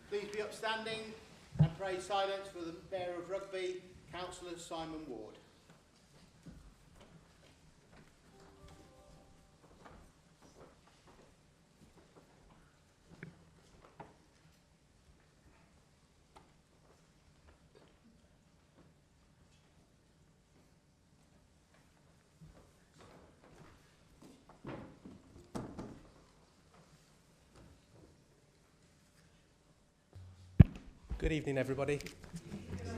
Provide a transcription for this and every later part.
Please be upstanding and pray silence for the Mayor of Rugby, Councillor Simon Ward. Good evening, everybody.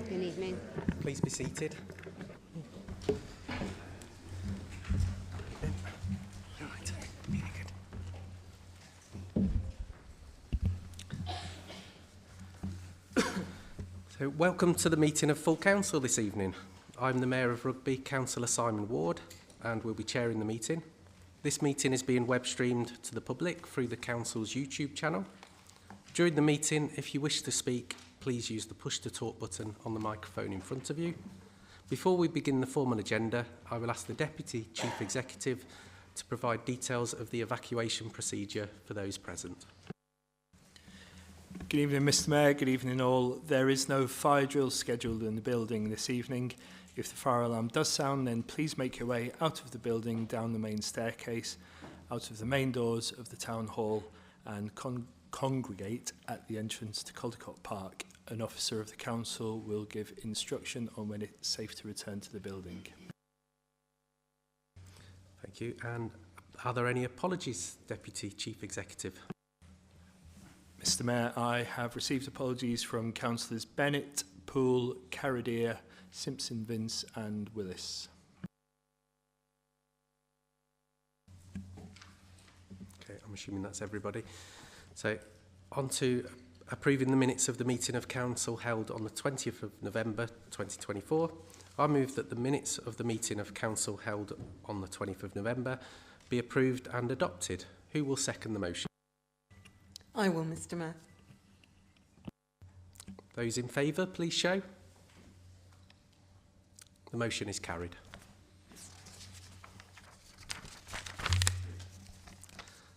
Good evening. Please be seated. Right. So, welcome to the meeting of full council this evening. I'm the Mayor of Rugby, Councillor Simon Ward, and will be chairing the meeting. This meeting is being web streamed to the public through the council's YouTube channel. During the meeting, if you wish to speak, please use the push to talk button on the microphone in front of you. Before we begin the formal agenda, I will ask the Deputy Chief Executive to provide details of the evacuation procedure for those present. Good evening, Mr. Mayor. Good evening all. There is no fire drill scheduled in the building this evening. If the fire alarm does sound, then please make your way out of the building, down the main staircase, out of the main doors of the town hall, and congregate at the entrance to Caldecott Park. An officer of the council will give instruction on when it's safe to return to the building. Thank you. And are there any apologies, Deputy Chief Executive? Mr. Mayor, I have received apologies from Councillors Bennett, Poole, Carradine, Simpson, Vince and Willis. Okay, I'm assuming that's everybody. So, on to approving the minutes of the meeting of council held on the 20th of November 2024. I move that the minutes of the meeting of council held on the 20th of November be approved and adopted. Who will second the motion? I will, Mr. Mayor. Those in favour, please show. The motion is carried.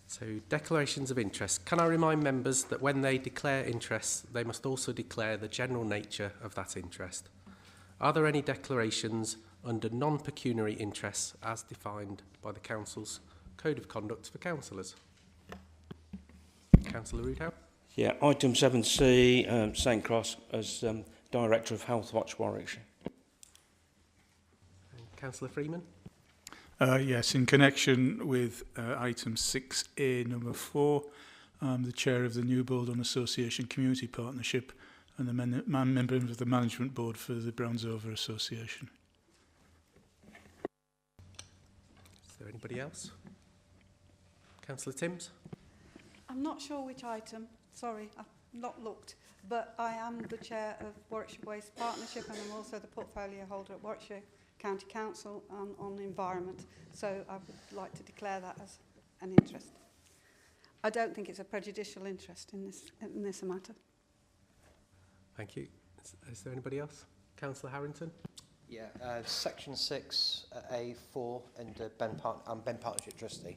So, declarations of interest. Can I remind members that when they declare interest, they must also declare the general nature of that interest? Are there any declarations under non-pecuniary interests as defined by the Council's Code of Conduct for Councillors? Councillor Roodhouse? Yeah, item 7C, St Cross as Director of Health Watch Warwickshire. Councillor Freeman? Yes, in connection with item 6A, number 4, I'm the chair of the New Boldon Association Community Partnership and the member of the management board for the Brownsover Association. Is there anybody else? Councillor Timms? I'm not sure which item, sorry, I've not looked, but I am the chair of Warwickshire Waste Partnership and I'm also the portfolio holder at Warwickshire County Council on the environment, so I would like to declare that as an interest. I don't think it's a prejudicial interest in this matter. Thank you. Is there anybody else? Councillor Harrington? Yeah, section 6, A4, and Ben Partnership Trustee.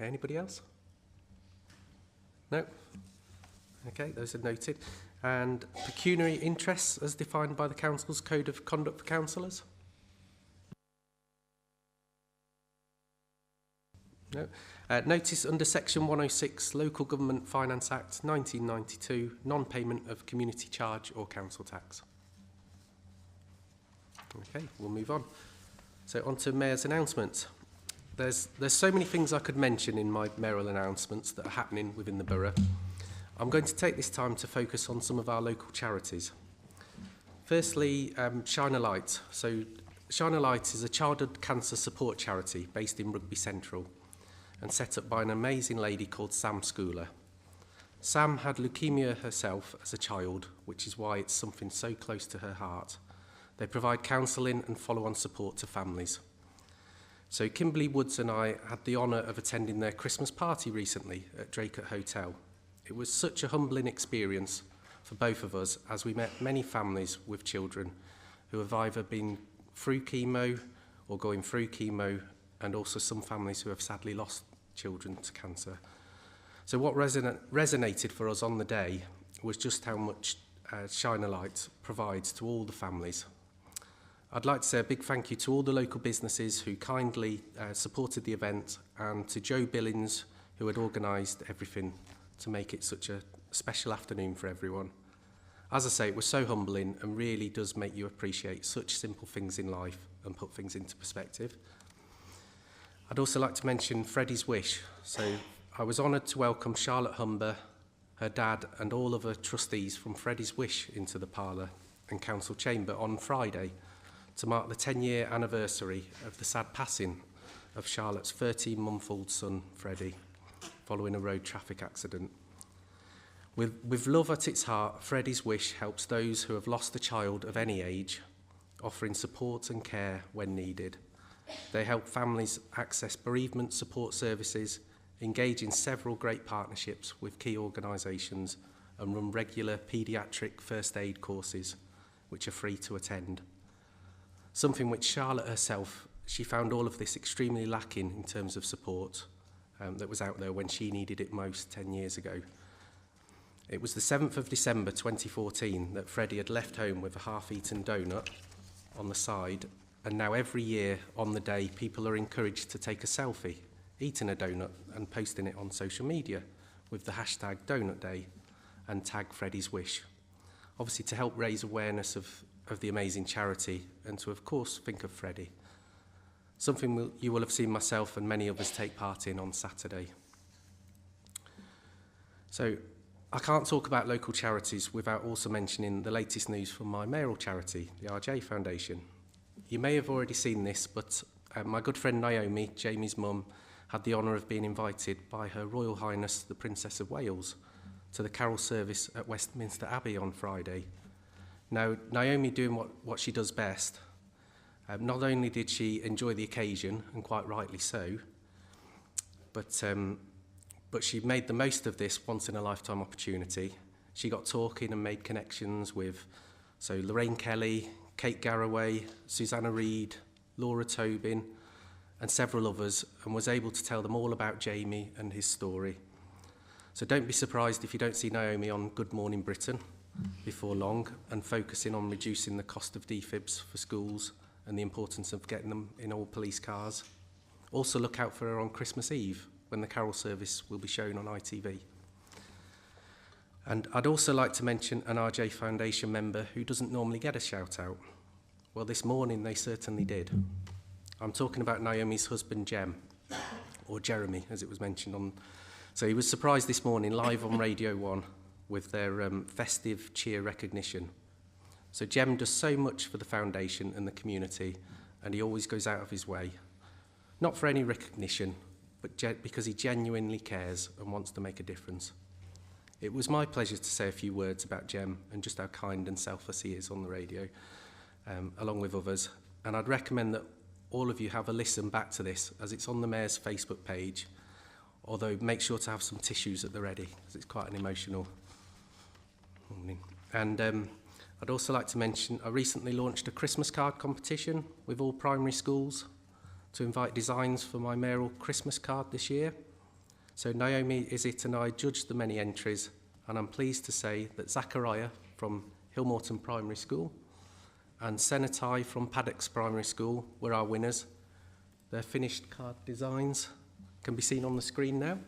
Anybody else? No? Okay, those are noted. And pecuniary interests as defined by the Council's Code of Conduct for Councillors? No. Notice under Section 106, Local Government Finance Act 1992, non-payment of community charge or council tax. Okay, we'll move on. So on to Mayor's announcements. There's so many things I could mention in my mayoral announcements that are happening within the borough. I'm going to take this time to focus on some of our local charities. Firstly, Shine a Light. So Shine a Light is a childhood cancer support charity based in Rugby Central and set up by an amazing lady called Sam Schooler. Sam had leukemia herself as a child, which is why it's something so close to her heart. They provide counselling and follow-on support to families. So Kimberly Woods and I had the honour of attending their Christmas party recently at Draycott Hotel. It was such a humbling experience for both of us as we met many families with children who have either been through chemo or going through chemo and also some families who have sadly lost children to cancer. So what resonated for us on the day was just how much Shine a Light provides to all the families. I'd like to say a big thank you to all the local businesses who kindly supported the event, and to Joe Billings, who had organised everything to make it such a special afternoon for everyone. As I say, it was so humbling and really does make you appreciate such simple things in life and put things into perspective. I'd also like to mention Freddie's Wish. So I was honoured to welcome Charlotte Humber, her dad and all of her trustees from Freddie's Wish into the parlour and council chamber on Friday to mark the 10-year anniversary of the sad passing of Charlotte's 13-month-old son, Freddie, following a road traffic accident. With love at its heart, Freddie's Wish helps those who have lost a child of any age, offering support and care when needed. They help families access bereavement support services, engage in several great partnerships with key organisations, and run regular paediatric first aid courses, which are free to attend. Something which Charlotte herself, she found all of this extremely lacking in terms of support that was out there when she needed it most 10 years ago. It was the 7th of December 2014 that Freddie had left home with a half-eaten donut on the side, and now every year on the day people are encouraged to take a selfie eating a donut and posting it on social media with the hashtag Donut Day and tag Freddie's Wish. Obviously to help raise awareness of the amazing charity and to of course think of Freddie. Something you will have seen myself and many others take part in on Saturday. So I can't talk about local charities without also mentioning the latest news from my mayoral charity, the RJ Foundation. You may have already seen this, but my good friend Naomi, Jamie's mum, had the honour of being invited by Her Royal Highness the Princess of Wales to the carol service at Westminster Abbey on Friday. Now, Naomi doing what she does best, not only did she enjoy the occasion, and quite rightly so, but she made the most of this once-in-a-lifetime opportunity. She got talking and made connections with Lorraine Kelly, Kate Garraway, Susanna Reid, Laura Tobin, and several others, and was able to tell them all about Jamie and his story. So don't be surprised if you don't see Naomi on Good Morning Britain before long, and focusing on reducing the cost of defibs for schools and the importance of getting them in all police cars. Also look out for her on Christmas Eve, when the carol service will be shown on ITV. And I'd also like to mention an RJ Foundation member who doesn't normally get a shout out. Well, this morning they certainly did. I'm talking about Naomi's husband, Jem, or Jeremy, as it was mentioned on. So he was surprised this morning live on Radio 1 with their festive cheer recognition. So Jem does so much for the foundation and the community, and he always goes out of his way. Not for any recognition, but because he genuinely cares and wants to make a difference. It was my pleasure to say a few words about Jem and just how kind and selfless he is on the radio, along with others. And I'd recommend that all of you have a listen back to this, as it's on the Mayor's Facebook page, although make sure to have some tissues at the ready, because it's quite an emotional morning. And I'd also like to mention I recently launched a Christmas card competition with all primary schools to invite designs for my mayoral Christmas card this year. So Naomi, Izit and I judged the many entries, and I'm pleased to say that Zachariah from Hillmorton Primary School and Senatai from Paddocks Primary School were our winners. Their finished card designs can be seen on the screen now.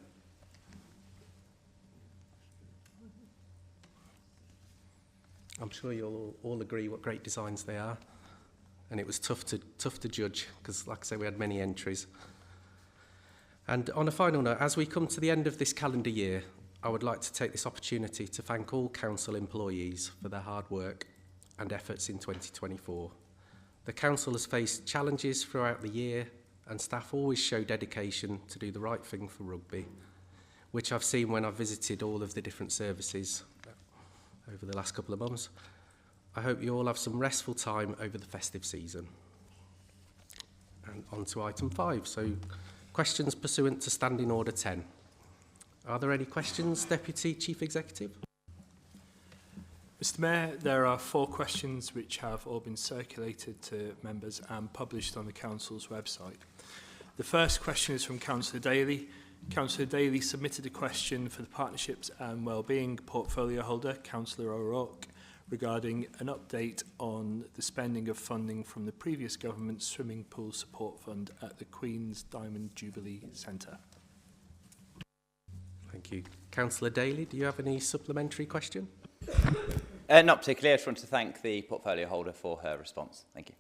I'm sure you'll all agree what great designs they are. And it was tough to judge, because like I say, we had many entries. And on a final note, as we come to the end of this calendar year, I would like to take this opportunity to thank all council employees for their hard work and efforts in 2024. The council has faced challenges throughout the year, and staff always show dedication to do the right thing for rugby, which I've seen when I've visited all of the different services over the last couple of months. I hope you all have some restful time over the festive season. And on to item 5. So, questions pursuant to Standing Order 10. Are there any questions, Deputy Chief Executive? Mr Mayor, there are 4 questions which have all been circulated to members and published on the Council's website. The first question is from Councillor Daly. Councillor Daly submitted a question for the Partnerships and Wellbeing portfolio holder, Councillor O'Rourke, regarding an update on the spending of funding from the previous government's swimming pool support fund at the Queen's Diamond Jubilee Centre. Thank you. Councillor Daly, do you have any supplementary question? Not particularly. I just want to thank the portfolio holder for her response. Thank you.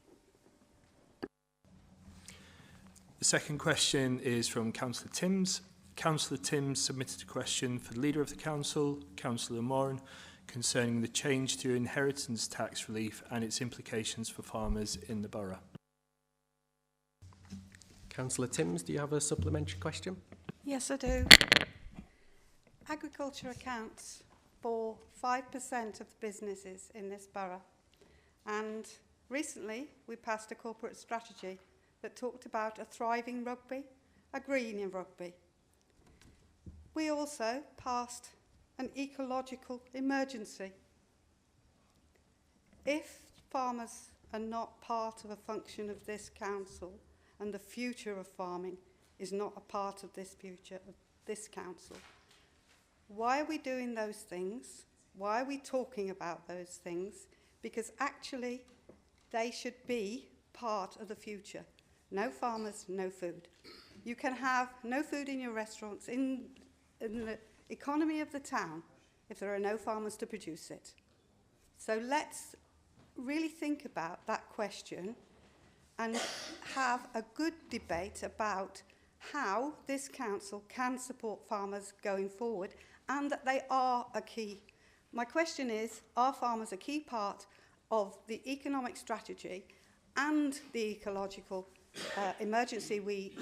The second question is from Councillor Timms. Councillor Timms submitted a question for the Leader of the Council, Councillor Moran, concerning the change to inheritance tax relief and its implications for farmers in the borough. Councillor Timms, do you have a supplementary question? Yes, I do. Agriculture accounts for 5% of the businesses in this borough. And recently, we passed a corporate strategy that talked about a thriving rugby, a green in rugby. We also passed an ecological emergency. If farmers are not part of a function of this council and the future of farming is not a part of this future of this council, why are we doing those things? Why are we talking about those things? Because actually they should be part of the future. No farmers, no food. You can have no food in your restaurants, in the economy of the town, if there are no farmers to produce it. So let's really think about that question and have a good debate about how this council can support farmers going forward, and that they are a key. My question is, are farmers a key part of the economic strategy and the ecological emergency we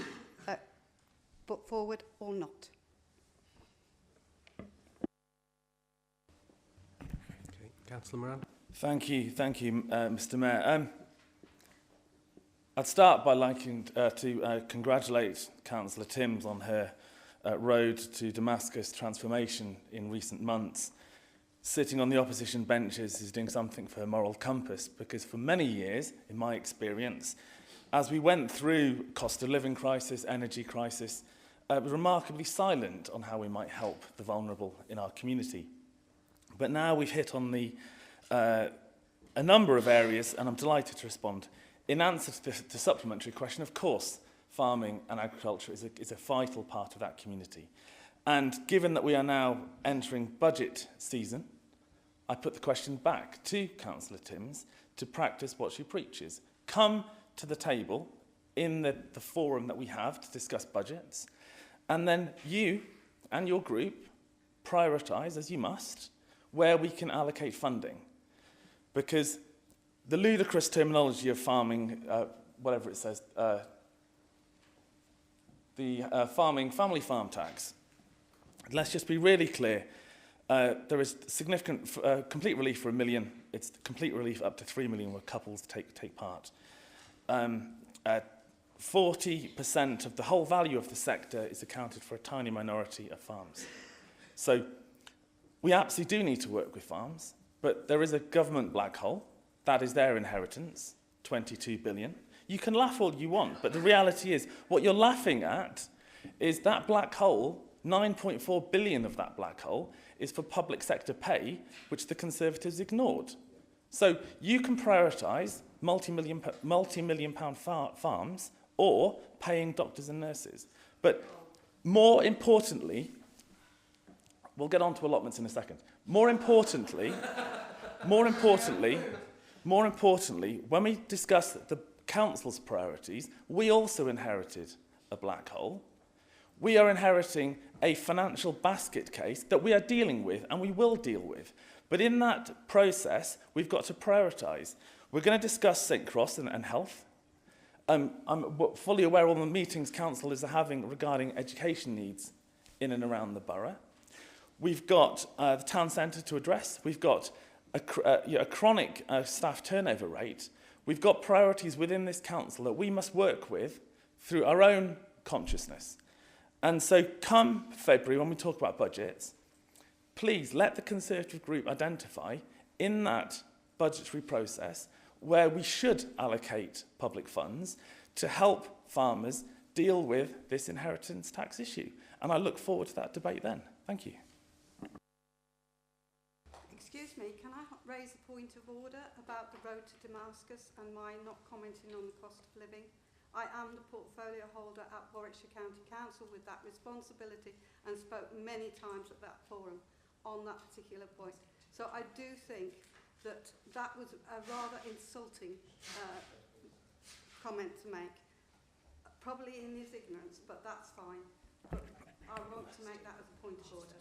put forward, or not? Okay. Councillor Moran. Thank you, Mr Mayor. I'd start by liking to congratulate Councillor Timms on her road to Damascus transformation in recent months. Sitting on the opposition benches is doing something for her moral compass, because for many years, in my experience, as we went through cost of living crisis, energy crisis, it was remarkably silent on how we might help the vulnerable in our community. But now we've hit on a number of areas, and I'm delighted to respond. In answer to the supplementary question, of course, farming and agriculture is a vital part of that community. And given that we are now entering budget season, I put the question back to Councillor Timms to practice what she preaches. Come to the table in the forum that we have to discuss budgets, and then you and your group prioritise, as you must, where we can allocate funding. Because the ludicrous terminology of farming, whatever it says, farming family farm tax, let's just be really clear. There is significant complete relief for $1 million. It's complete relief up to $3 million where couples take part. 40% of the whole value of the sector is accounted for a tiny minority of farms. So we absolutely do need to work with farms, but there is a government black hole. That is their inheritance, 22 billion. You can laugh all you want, but the reality is what you're laughing at is that black hole. 9.4 billion of that black hole is for public sector pay, which the Conservatives ignored. So you can prioritise multi-million pound farms or paying doctors and nurses. But more importantly, we'll get on to allotments in a second. More importantly, when we discuss the council's priorities, we also inherited a black hole. We are inheriting a financial basket case that we are dealing with, and we will deal with. But in that process, we've got to prioritise. We're going to discuss St Cross and health. I'm fully aware of all the meetings council is having regarding education needs in and around the borough. We've got the town centre to address. We've got a chronic staff turnover rate. We've got priorities within this council that we must work with through our own consciousness. And so come February, when we talk about budgets, please let the Conservative group identify in that budgetary process where we should allocate public funds to help farmers deal with this inheritance tax issue. And I look forward to that debate then. Thank you. Excuse me, can I raise a point of order about the road to Damascus and my not commenting on the cost of living? I am the portfolio holder at Warwickshire County Council with that responsibility and spoke many times at that forum on that particular point. So I do think that that was a rather insulting comment to make, probably in his ignorance, but that's fine. But I want to make that as a point of order.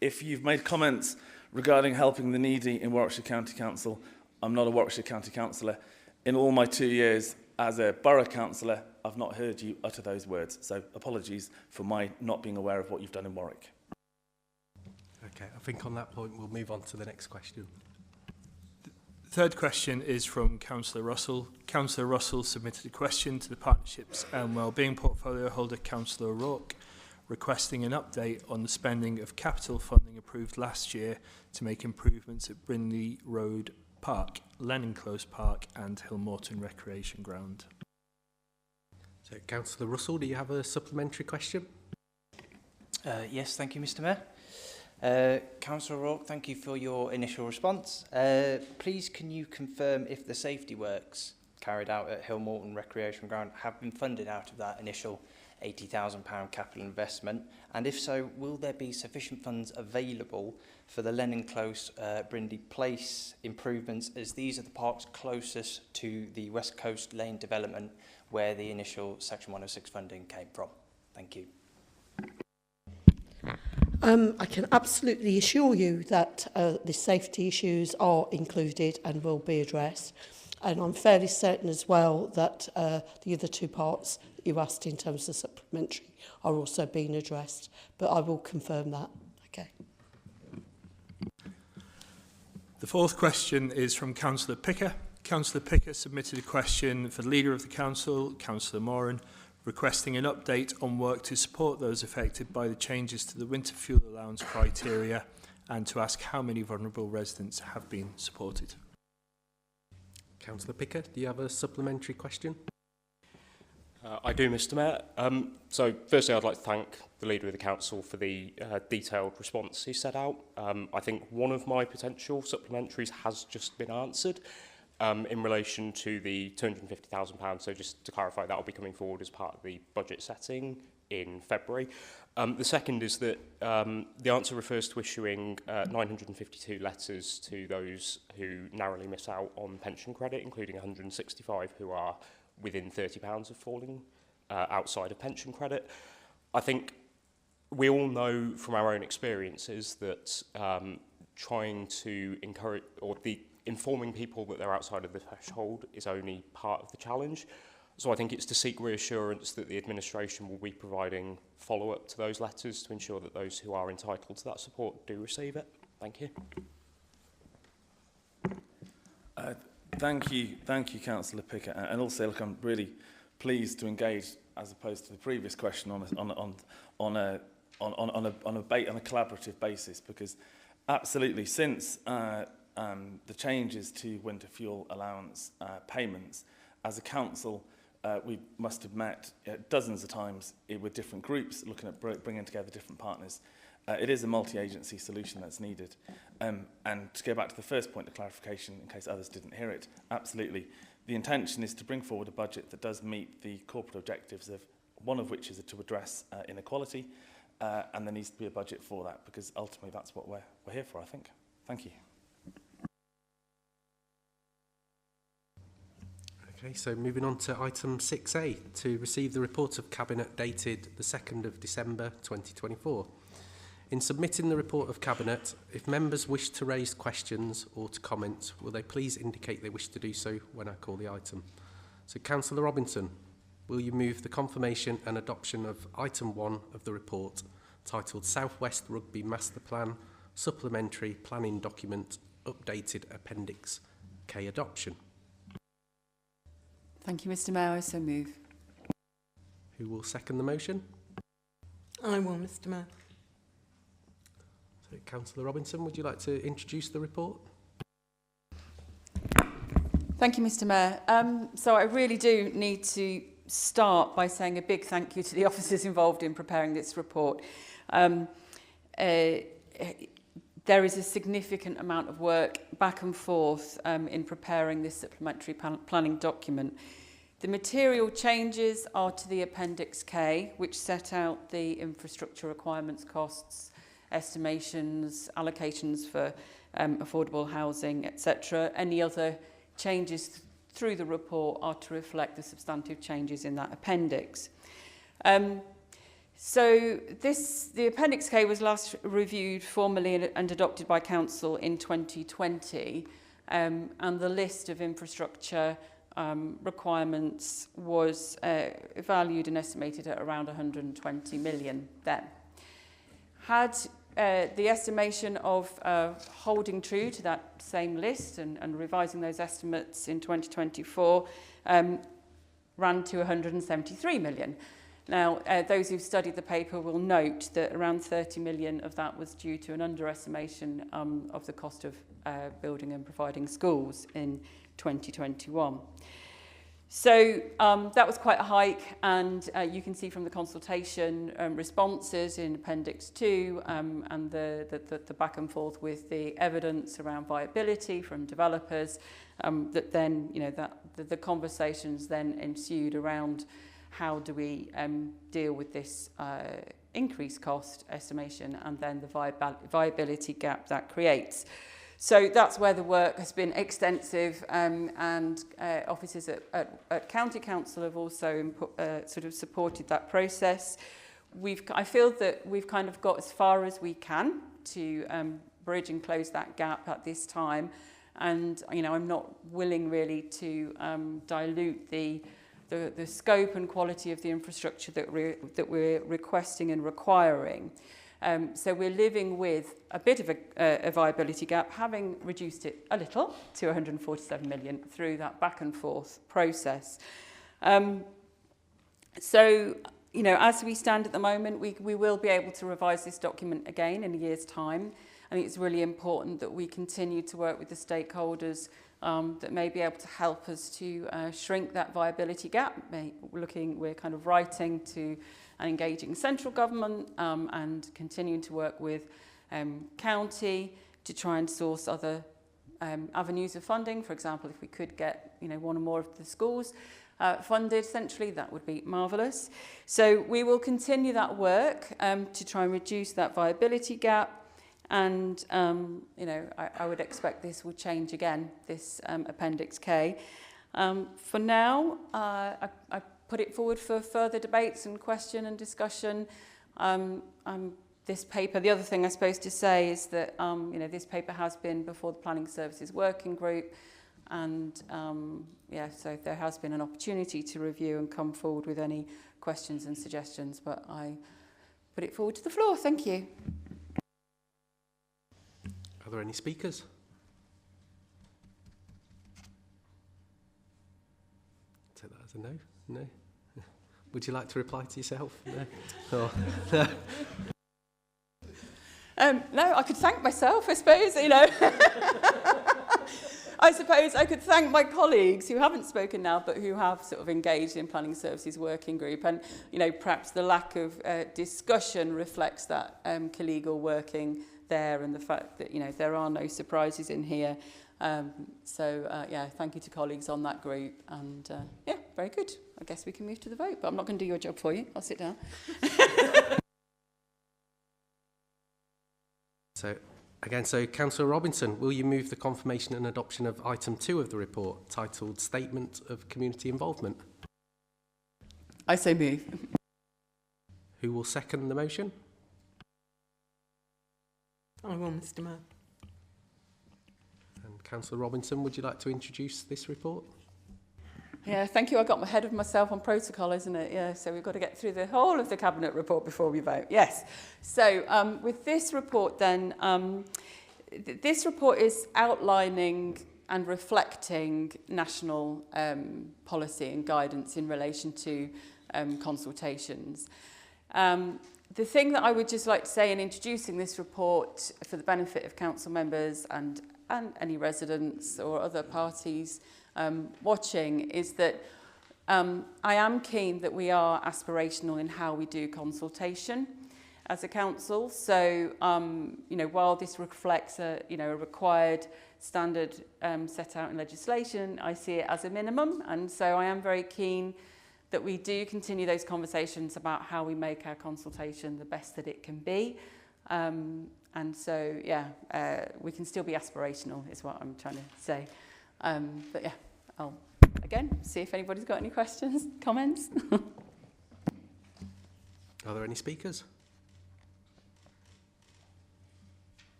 If you've made comments regarding helping the needy in Warwickshire County Council, I'm not a Warwickshire County Councillor. In all my 2 years as a borough councillor, I've not heard you utter those words. So apologies for my not being aware of what you've done in Warwick. Okay, I think on that point we'll move on to the next question. The third question is from Councillor Russell. Councillor Russell submitted a question to the Partnerships and Wellbeing Portfolio holder, Councillor O'Rourke, requesting an update on the spending of capital funding approved last year to make improvements at Brindley Road Park, Lennon Close Park and Hillmorton Recreation Ground. So, Councillor Russell, do you have a supplementary question? Yes, thank you, Mr. Mayor. Councillor O'Rourke, thank you for your initial response. Please, can you confirm if the safety works carried out at Hillmorton Recreation Ground have been funded out of that initial £80,000 capital investment? And if so, will there be sufficient funds available for the Lennon Close Brindley Place improvements, as these are the parks closest to the West Coast Lane development where the initial Section 106 funding came from? Thank you. I can absolutely assure you that the safety issues are included and will be addressed. And I'm fairly certain as well that the other two parts that you asked in terms of supplementary are also being addressed. But I will confirm that. Okay. The fourth question is from Councillor Picker. Councillor Picker submitted a question for the Leader of the Council, Councillor Moran, requesting an update on work to support those affected by the changes to the winter fuel allowance criteria and to ask how many vulnerable residents have been supported. Councillor Picker, do you have a supplementary question? I do, Mr. Mayor. So firstly, I'd like to thank the Leader of the Council for the detailed response he set out. I think one of my potential supplementaries has just been answered in relation to the £250,000. So just to clarify, that will be coming forward as part of the budget setting in February. The second is that the answer refers to issuing 952 letters to those who narrowly miss out on pension credit, including 165 who are within £30 of falling outside of pension credit. I think we all know from our own experiences that trying to encourage or informing people that they're outside of the threshold is only part of the challenge. So I think it's to seek reassurance that the administration will be providing follow-up to those letters to ensure that those who are entitled to that support do receive it. Thank you. Thank you, Councillor Picker. And also, look, I'm really pleased to engage, as opposed to the previous question, on a collaborative basis, because absolutely, since the changes to winter fuel allowance payments, as a council, we must have met dozens of times with different groups, looking at bringing together different partners. It is a multi-agency solution that's needed. And to go back to the first point of clarification, in case others didn't hear it, absolutely. The intention is to bring forward a budget that does meet the corporate objectives, of one of which is to address inequality, and there needs to be a budget for that, because ultimately that's what we're here for, I think. Thank you. Okay, so moving on to item 6A, to receive the report of Cabinet dated the 2nd of December 2024. In submitting the report of Cabinet, if members wish to raise questions or to comment, will they please indicate they wish to do so when I call the item. So, Councillor Robinson, will you move the confirmation and adoption of item 1 of the report, titled South West Rugby Master Plan, Supplementary Planning Document, Updated Appendix K Adoption? Thank you, Mr. Mayor. I so move. Who will second the motion? I will, Mr. Mayor. So, Councillor Robinson, would you like to introduce the report? Thank you, Mr. Mayor. So I really do need to start by saying a big thank you to the officers involved in preparing this report. There is a significant amount of work back and forth in preparing this supplementary planning document. The material changes are to the Appendix K, which set out the infrastructure requirements, costs, estimations, allocations for affordable housing, etc. Any other changes through the report are to reflect the substantive changes in that appendix. So the Appendix K was last reviewed formally and adopted by Council in 2020, and the list of infrastructure requirements was valued and estimated at around 120 million then. Had the estimation of holding true to that same list and revising those estimates in 2024 ran to 173 million. Now, those who've studied the paper will note that around 30 million of that was due to an underestimation of the cost of building and providing schools in 2021. So that was quite a hike, and you can see from the consultation responses in Appendix 2 and the back and forth with the evidence around viability from developers, that then, you know, the conversations then ensued around how do we deal with this increased cost estimation and then the viability gap that creates. So that's where the work has been extensive, and officers at County Council have also sort of supported that process. I feel that we've kind of got as far as we can to bridge and close that gap at this time, and you know, I'm not willing really to dilute the scope and quality of the infrastructure that we're requesting and requiring. So we're living with a bit of a viability gap, having reduced it a little to 147 million through that back and forth process. So, you know, as we stand at the moment, we will be able to revise this document again in a year's time. I think it's really important that we continue to work with the stakeholders that may be able to help us to shrink that viability gap. We're kind of writing to and engaging central government and continuing to work with county to try and source other avenues of funding. For example, if we could get, you know, one or more of the schools funded centrally, that would be marvellous. So we will continue that work to try and reduce that viability gap. And, you know, I would expect this will change again, this Appendix K. For now, I put it forward for further debates and question and discussion. This paper, the other thing I suppose to say is that, you know, this paper has been before the Planning Services Working Group. And, yeah, so there has been an opportunity to review and come forward with any questions and suggestions. But I put it forward to the floor. Thank you. Are there any speakers? Take that as a no? No? Would you like to reply to yourself? No? Or, no? No, I could thank myself, I suppose, you know. I suppose I could thank my colleagues who haven't spoken now, but who have sort of engaged in Planning Services Working Group. And, you know, perhaps the lack of discussion reflects that collegial working there and the fact that, you know, there are no surprises in here. Yeah, thank you to colleagues on that group. And, yeah, very good. I guess we can move to the vote, but I'm not going to do your job for you. I'll sit down. So Councillor Robinson, will you move the confirmation and adoption of item 2 of the report, titled Statement of Community Involvement? I so move. Who will second the motion? I will, Mr. Mayor. And Councillor Robinson, would you like to introduce this report? Yeah, thank you. I got ahead of myself on protocol, isn't it? Yeah, so we've got to get through the whole of the Cabinet report before we vote. Yes. So with this report then, this report is outlining and reflecting national policy and guidance in relation to consultations. The thing that I would just like to say in introducing this report for the benefit of council members and any residents or other parties watching is that I am keen that we are aspirational in how we do consultation as a council. So, you know, while this reflects a required standard set out in legislation, I see it as a minimum. And so I am very keen that we do continue those conversations about how we make our consultation the best that it can be. And so, yeah, we can still be aspirational is what I'm trying to say. But yeah, I'll again see if anybody's got any questions, comments. Are there any speakers?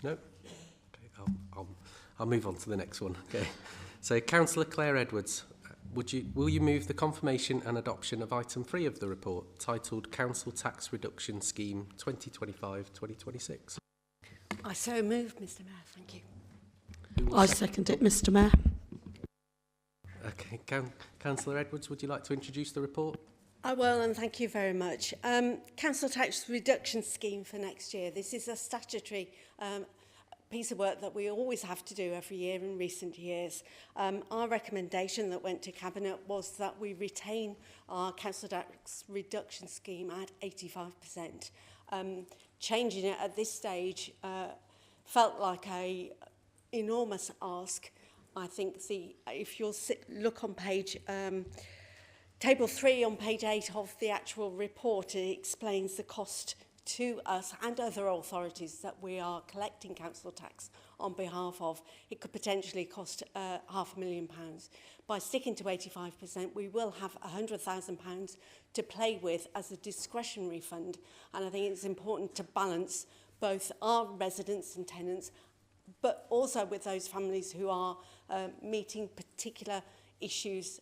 No? Okay, I'll move on to the next one. Okay. So, Councillor Claire Edwards, will you move the confirmation and adoption of item 3 of the report, titled Council Tax Reduction Scheme 2025-2026? I so move, Mr Mayor. Thank you. I second it, Mr Mayor. Okay, Councillor Edwards, would you like to introduce the report? I will, and thank you very much. Council Tax Reduction Scheme for next year. This is a statutory piece of work that we always have to do every year in recent years. Our recommendation that went to Cabinet was that we retain our Council Tax Reduction Scheme at 85%. Changing it at this stage felt like an enormous ask. I think if you'll look on page Table 3 on page 8 of the actual report, it explains the cost to us and other authorities that we are collecting council tax on behalf of. It could potentially cost £500,000. By sticking to 85%, we will have £100,000 to play with as a discretionary fund. And I think it's important to balance both our residents and tenants, but also with those families who are meeting particular issues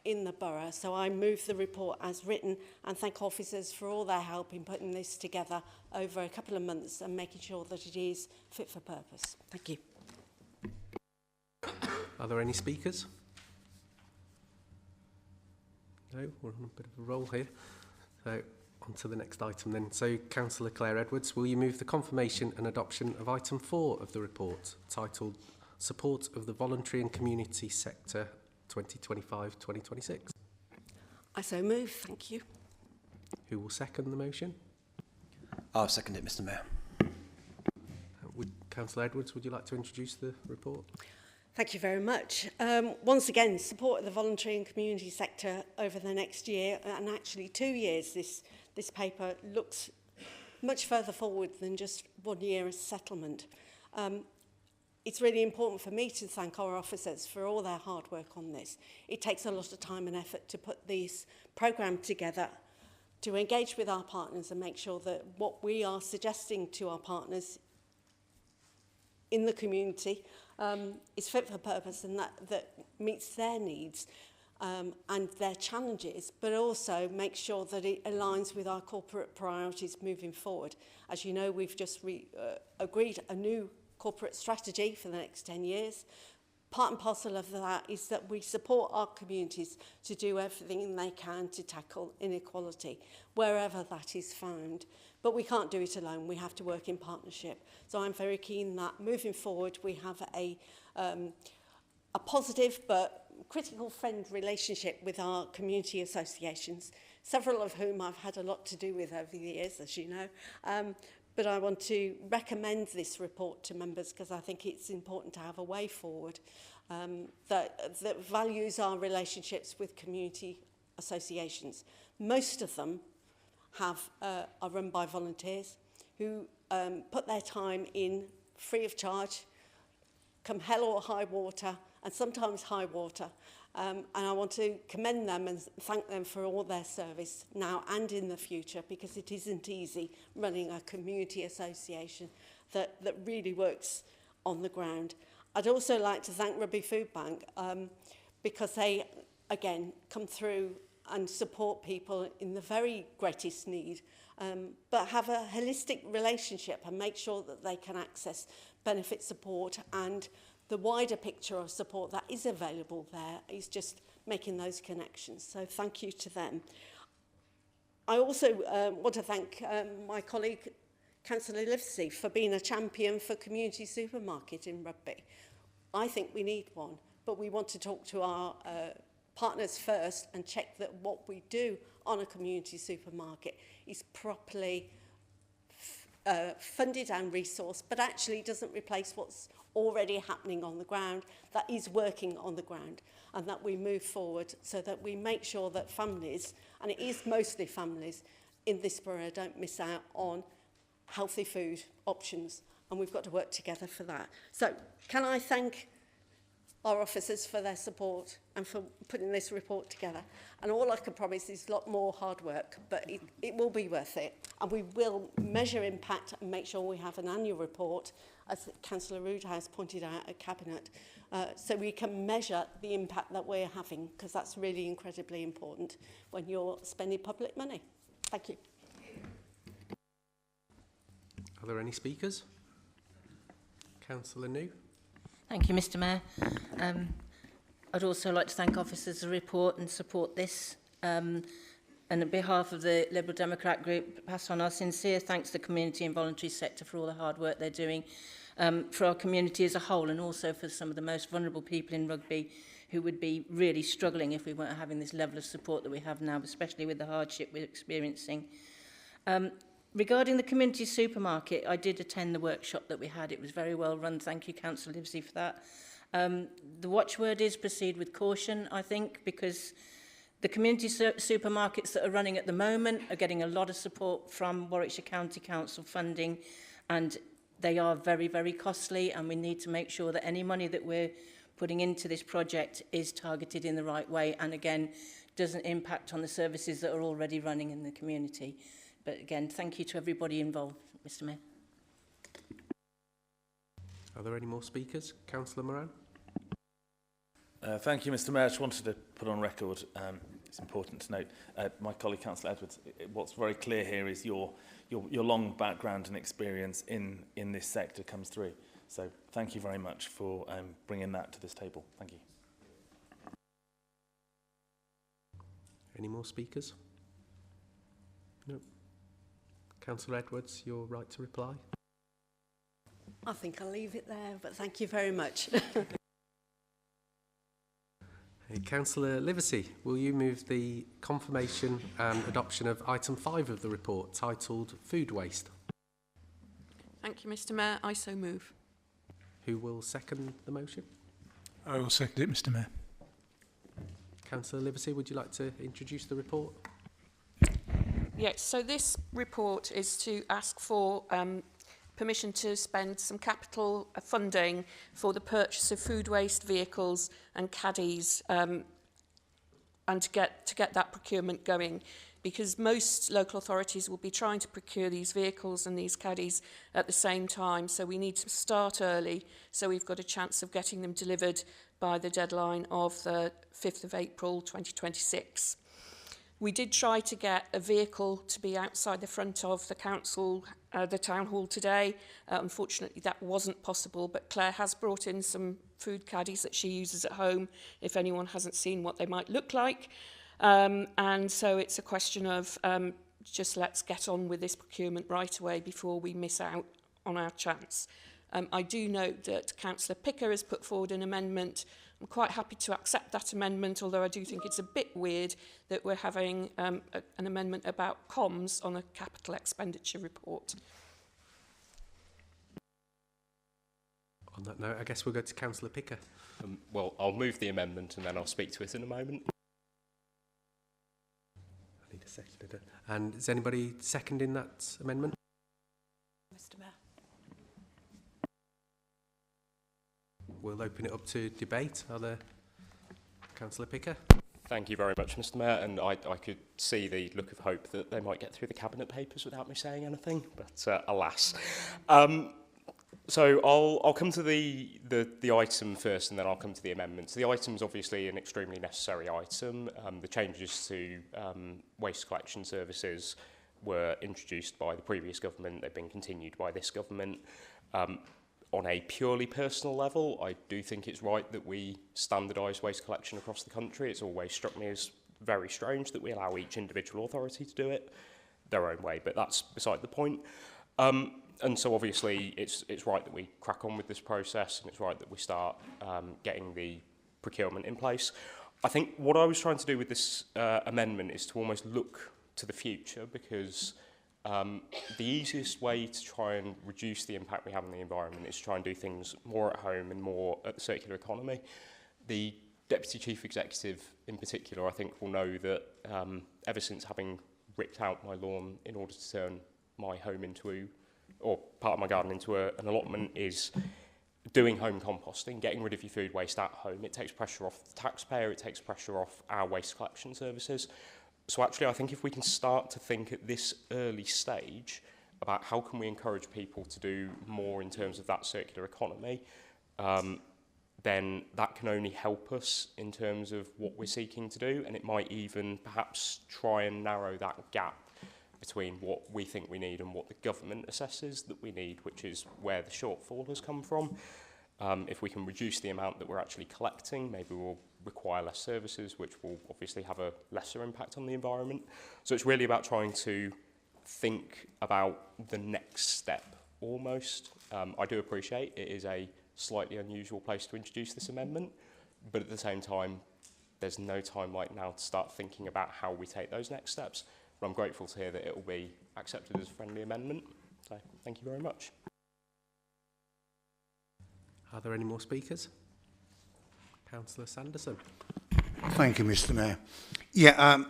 in the borough. So I move the report as written and thank officers for all their help in putting this together over a couple of months and making sure that it is fit for purpose. Thank you. Are there any speakers? No, we're on a bit of a roll here. So on to the next item then. So Councillor Claire Edwards, will you move the confirmation and adoption of item 4 of the report, titled Support of the Voluntary and Community Sector 2025-2026? I so move, thank you. Who will second the motion? I'll second it, Mr Mayor. Councillor Edwards, would you like to introduce the report? Thank you very much. Once again, support of the voluntary and community sector over the next year, and actually 2 years, this paper looks much further forward than just 1 year as settlement. It's really important for me to thank our officers for all their hard work on this. It takes a lot of time and effort to put this programme together, to engage with our partners and make sure that what we are suggesting to our partners in the community is fit for purpose and that meets their needs and their challenges, but also make sure that it aligns with our corporate priorities moving forward. As you know, we've just agreed a new corporate strategy for the next 10 years. Part and parcel of that is that we support our communities to do everything they can to tackle inequality, wherever that is found. But we can't do it alone. We have to work in partnership. So I'm very keen that moving forward, we have a positive but critical friend relationship with our community associations, several of whom I've had a lot to do with over the years, as you know. But I want to recommend this report to members because I think it's important to have a way forward that values our relationships with community associations. Most of them are run by volunteers who put their time in free of charge, come hell or high water, and sometimes high water. And I want to commend them and thank them for all their service now and in the future, because it isn't easy running a community association that really works on the ground. I'd also like to thank Rugby Food Bank because they, again, come through and support people in the very greatest need, but have a holistic relationship and make sure that they can access benefit support, and the wider picture of support that is available there is just making those connections. So thank you to them. I also want to thank my colleague, Councillor Livesey, for being a champion for community supermarket in Rugby. I think we need one, but we want to talk to our partners first and check that what we do on a community supermarket is properly funded and resourced, but actually doesn't replace what's already happening on the ground, that is working on the ground, and that we move forward so that we make sure that families, and it is mostly families in this borough, don't miss out on healthy food options, and we've got to work together for that. So can I thank our officers for their support and for putting this report together. And all I can promise is a lot more hard work, but it will be worth it. And we will measure impact and make sure we have an annual report, as Councillor Roodhouse pointed out at Cabinet, so we can measure the impact that we're having, because that's really incredibly important when you're spending public money. Thank you. Are there any speakers? Councillor New. Thank you, Mr Mayor. I'd also like to thank officers for the report and support this. And on behalf of the Liberal Democrat group, pass on our sincere thanks to the community and voluntary sector for all the hard work they're doing for our community as a whole, and also for some of the most vulnerable people in Rugby who would be really struggling if we weren't having this level of support that we have now, especially with the hardship we're experiencing. Regarding the community supermarket, I did attend the workshop that we had. It was very well run. Thank you, Councillor Livesey, for that. The watchword is proceed with caution, I think, because the community supermarkets that are running at the moment are getting a lot of support from Warwickshire County Council funding, and they are very, very costly, and we need to make sure that any money that we're putting into this project is targeted in the right way and, again, doesn't impact on the services that are already running in the community. But again, thank you to everybody involved, Mr Mayor. Are there any more speakers? Councillor Moran. Thank you, Mr Mayor. I just wanted to put on record, it's important to note, my colleague Councillor Edwards, what's very clear here is your long background and experience in this sector comes through. So thank you very much for bringing that to this table. Thank you. Any more speakers? No. Councillor Edwards, you're right to reply. I think I'll leave it there, but thank you very much. Hey, Councillor Livesey, will you move the confirmation and adoption of item 5 of the report, titled Food Waste? Thank you, Mr Mayor. I so move. Who will second the motion? I will second it, Mr Mayor. Councillor Livesey, would you like to introduce the report? Yes, so this report is to ask for permission to spend some capital funding for the purchase of food waste vehicles and caddies, and to get that procurement going, because most local authorities will be trying to procure these vehicles and these caddies at the same time, so we need to start early so we've got a chance of getting them delivered by the deadline of the 5th of April 2026. We did try to get a vehicle to be outside the front of the council, the town hall today. Unfortunately, that wasn't possible, but Claire has brought in some food caddies that she uses at home, if anyone hasn't seen what they might look like. And so it's a question of just let's get on with this procurement right away before we miss out on our chance. I do note that Councillor Picker has put forward an amendment. I'm quite happy to accept that amendment, although I do think it's a bit weird that we're having an amendment about comms on a capital expenditure report. On that note, I guess we'll go to Councillor Picker. Well, I'll move the amendment and then I'll speak to it in a moment. I need a second. And is anybody seconding that amendment? Mr Mayor. We'll open it up to debate. Are there... Councillor Picker? Thank you very much, Mr Mayor, and I could see the look of hope that they might get through the Cabinet papers without me saying anything, but alas. So I'll come to the item first and then I'll come to the amendments. The item is obviously an extremely necessary item. The changes to waste collection services were introduced by the previous government. They've been continued by this government. On a purely personal level, I do think it's right that we standardise waste collection across the country. It's always struck me as very strange that we allow each individual authority to do it their own way, but that's beside the point. And so obviously it's right that we crack on with this process, and it's right that we start getting the procurement in place. I think what I was trying to do with this amendment is to almost look to the future, because the easiest way to try and reduce the impact we have on the environment is to try and do things more at home and more at the circular economy. The Deputy Chief Executive in particular, I think, will know that ever since having ripped out my lawn in order to turn my home into, or part of my garden into an allotment, is doing home composting, getting rid of your food waste at home. It takes pressure off the taxpayer, it takes pressure off our waste collection services. So actually, I think if we can start to think at this early stage about how can we encourage people to do more in terms of that circular economy, then that can only help us in terms of what we're seeking to do, and it might even perhaps try and narrow that gap between what we think we need and what the government assesses that we need, which is where the shortfall has come from. If we can reduce the amount that we're actually collecting, maybe we'll require less services, which will obviously have a lesser impact on the environment. So it's really about trying to think about the next step almost. I do appreciate it is a slightly unusual place to introduce this amendment, but at the same time, there's no time like now to start thinking about how we take those next steps. But I'm grateful to hear that it will be accepted as a friendly amendment. So thank you very much. Are there any more speakers? Councillor Sanderson. Thank you, Mr. Mayor. Yeah,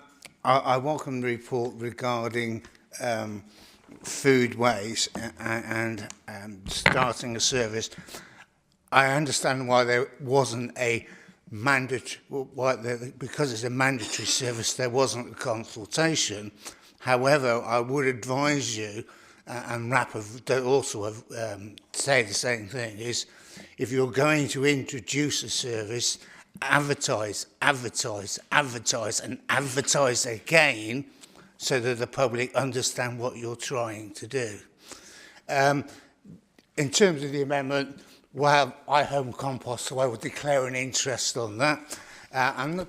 I welcome the report regarding food waste and starting a service. I understand why there wasn't a mandatory, because it's a mandatory service, there wasn't a consultation. However, I would advise you, and RAP have also have say the same thing, is if you're going to introduce a service, advertise, advertise, advertise, and advertise again, so that the public understand what you're trying to do. In terms of the amendment, well, I home compost, so I will declare an interest on that.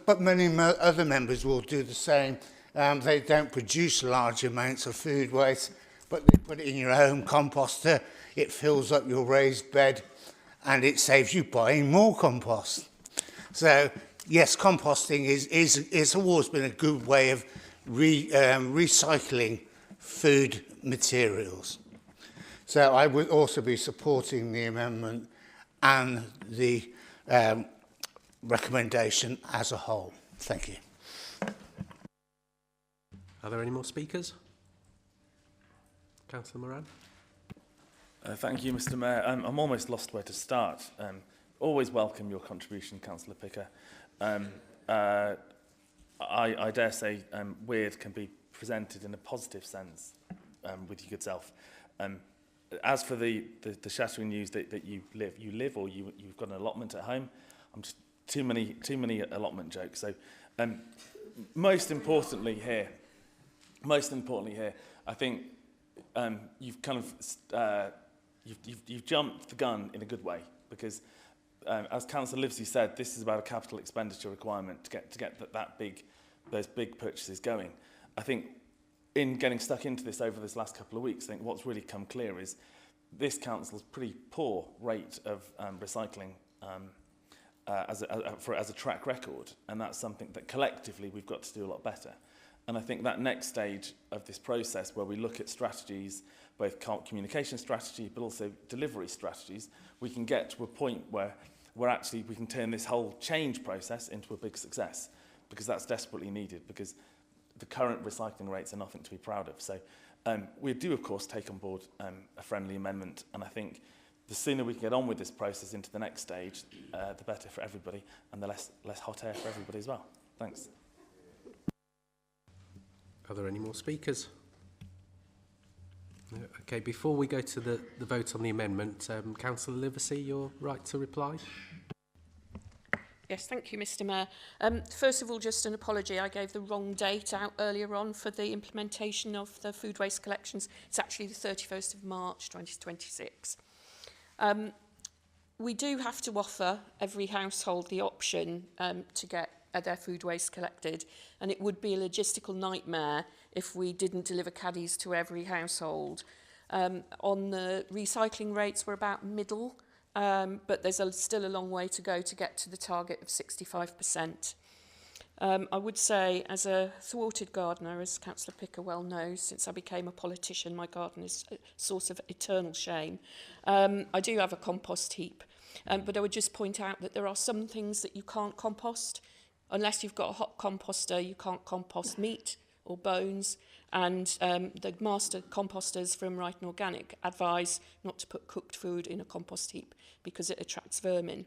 But many other members will do the same. They don't produce large amounts of food waste, but they put it in your home composter. It fills up your raised bed, and it saves you buying more compost. So, yes, composting is always been a good way of recycling food materials. So I would also be supporting the amendment and the recommendation as a whole. Thank you. Are there any more speakers? Councillor Moran. Thank you, Mr. Mayor. I'm almost lost where to start. Always welcome your contribution, Councillor Picker. I dare say weird can be presented in a positive sense with your good self. As for the shattering news that you live or you've got an allotment at home, I'm just too many allotment jokes. So most importantly here, I think you've kind of you've jumped the gun in a good way, because as Councillor Livesey said, this is about a capital expenditure requirement to get those big purchases going. I think in getting stuck into this over this last couple of weeks, I think what's really come clear is this council's pretty poor rate of recycling as a track record, and that's something that collectively we've got to do a lot better. And I think that next stage of this process, where we look at strategies, both communication strategy but also delivery strategies, we can get to a point where we can turn this whole change process into a big success, because that's desperately needed, because the current recycling rates are nothing to be proud of. So we do, of course, take on board a friendly amendment, and I think the sooner we can get on with this process into the next stage, the better for everybody, and the less hot air for everybody as well. Thanks. Are there any more speakers? No. Okay, before we go to the vote on the amendment, Councillor Livesey, you're right to reply. Yes, thank you, Mr. Mayor. First of all, just an apology. I gave the wrong date out earlier on for the implementation of the food waste collections. It's actually the 31st of March 2026. We do have to offer every household the option to get their food waste collected, and it would be a logistical nightmare if we didn't deliver caddies to every household. On the recycling rates, we're about middle, but there's still a long way to go to get to the target of 65%. I would say, as a thwarted gardener, as Councillor Picker well knows, since I became a politician, my garden is a source of eternal shame. I do have a compost heap, but I would just point out that there are some things that you can't compost. Unless you've got a hot composter, you can't compost meat or bones. And the master composters from Right and Organic advise not to put cooked food in a compost heap because it attracts vermin.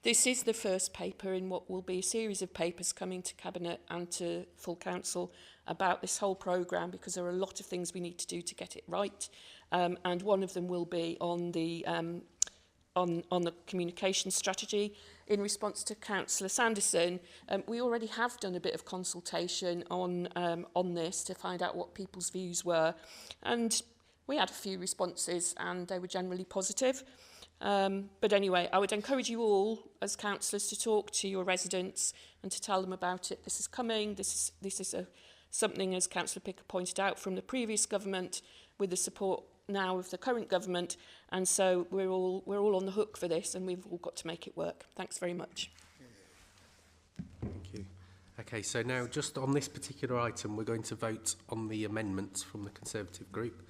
This is the first paper in what will be a series of papers coming to Cabinet and to full council about this whole programme, because there are a lot of things we need to do to get it right. And one of them will be on the communication strategy. In response to Councillor Sanderson, we already have done a bit of consultation on this to find out what people's views were. And we had a few responses and they were generally positive. But anyway, I would encourage you all as councillors to talk to your residents and to tell them about it. This is coming. This is something, as Councillor Picker pointed out, from the previous government with the support now of the current government, and so we're all on the hook for this, and we've all got to make it work. Thanks very much. Thank you. Okay, so now just on this particular item, we're going to vote on the amendments from the Conservative group.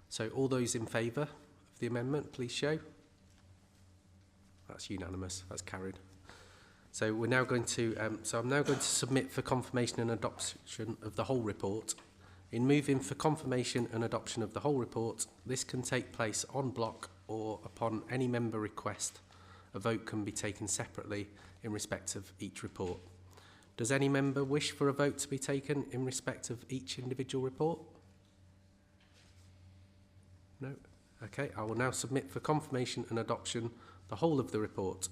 So all those in favour of the amendment, please show. That's unanimous. That's carried. So we're now going to. I'm now going to submit for confirmation and adoption of the whole report. In moving for confirmation and adoption of the whole report, this can take place en bloc or upon any member request. A vote can be taken separately in respect of each report. Does any member wish for a vote to be taken in respect of each individual report? No? Okay, I will now submit for confirmation and adoption the whole of the report.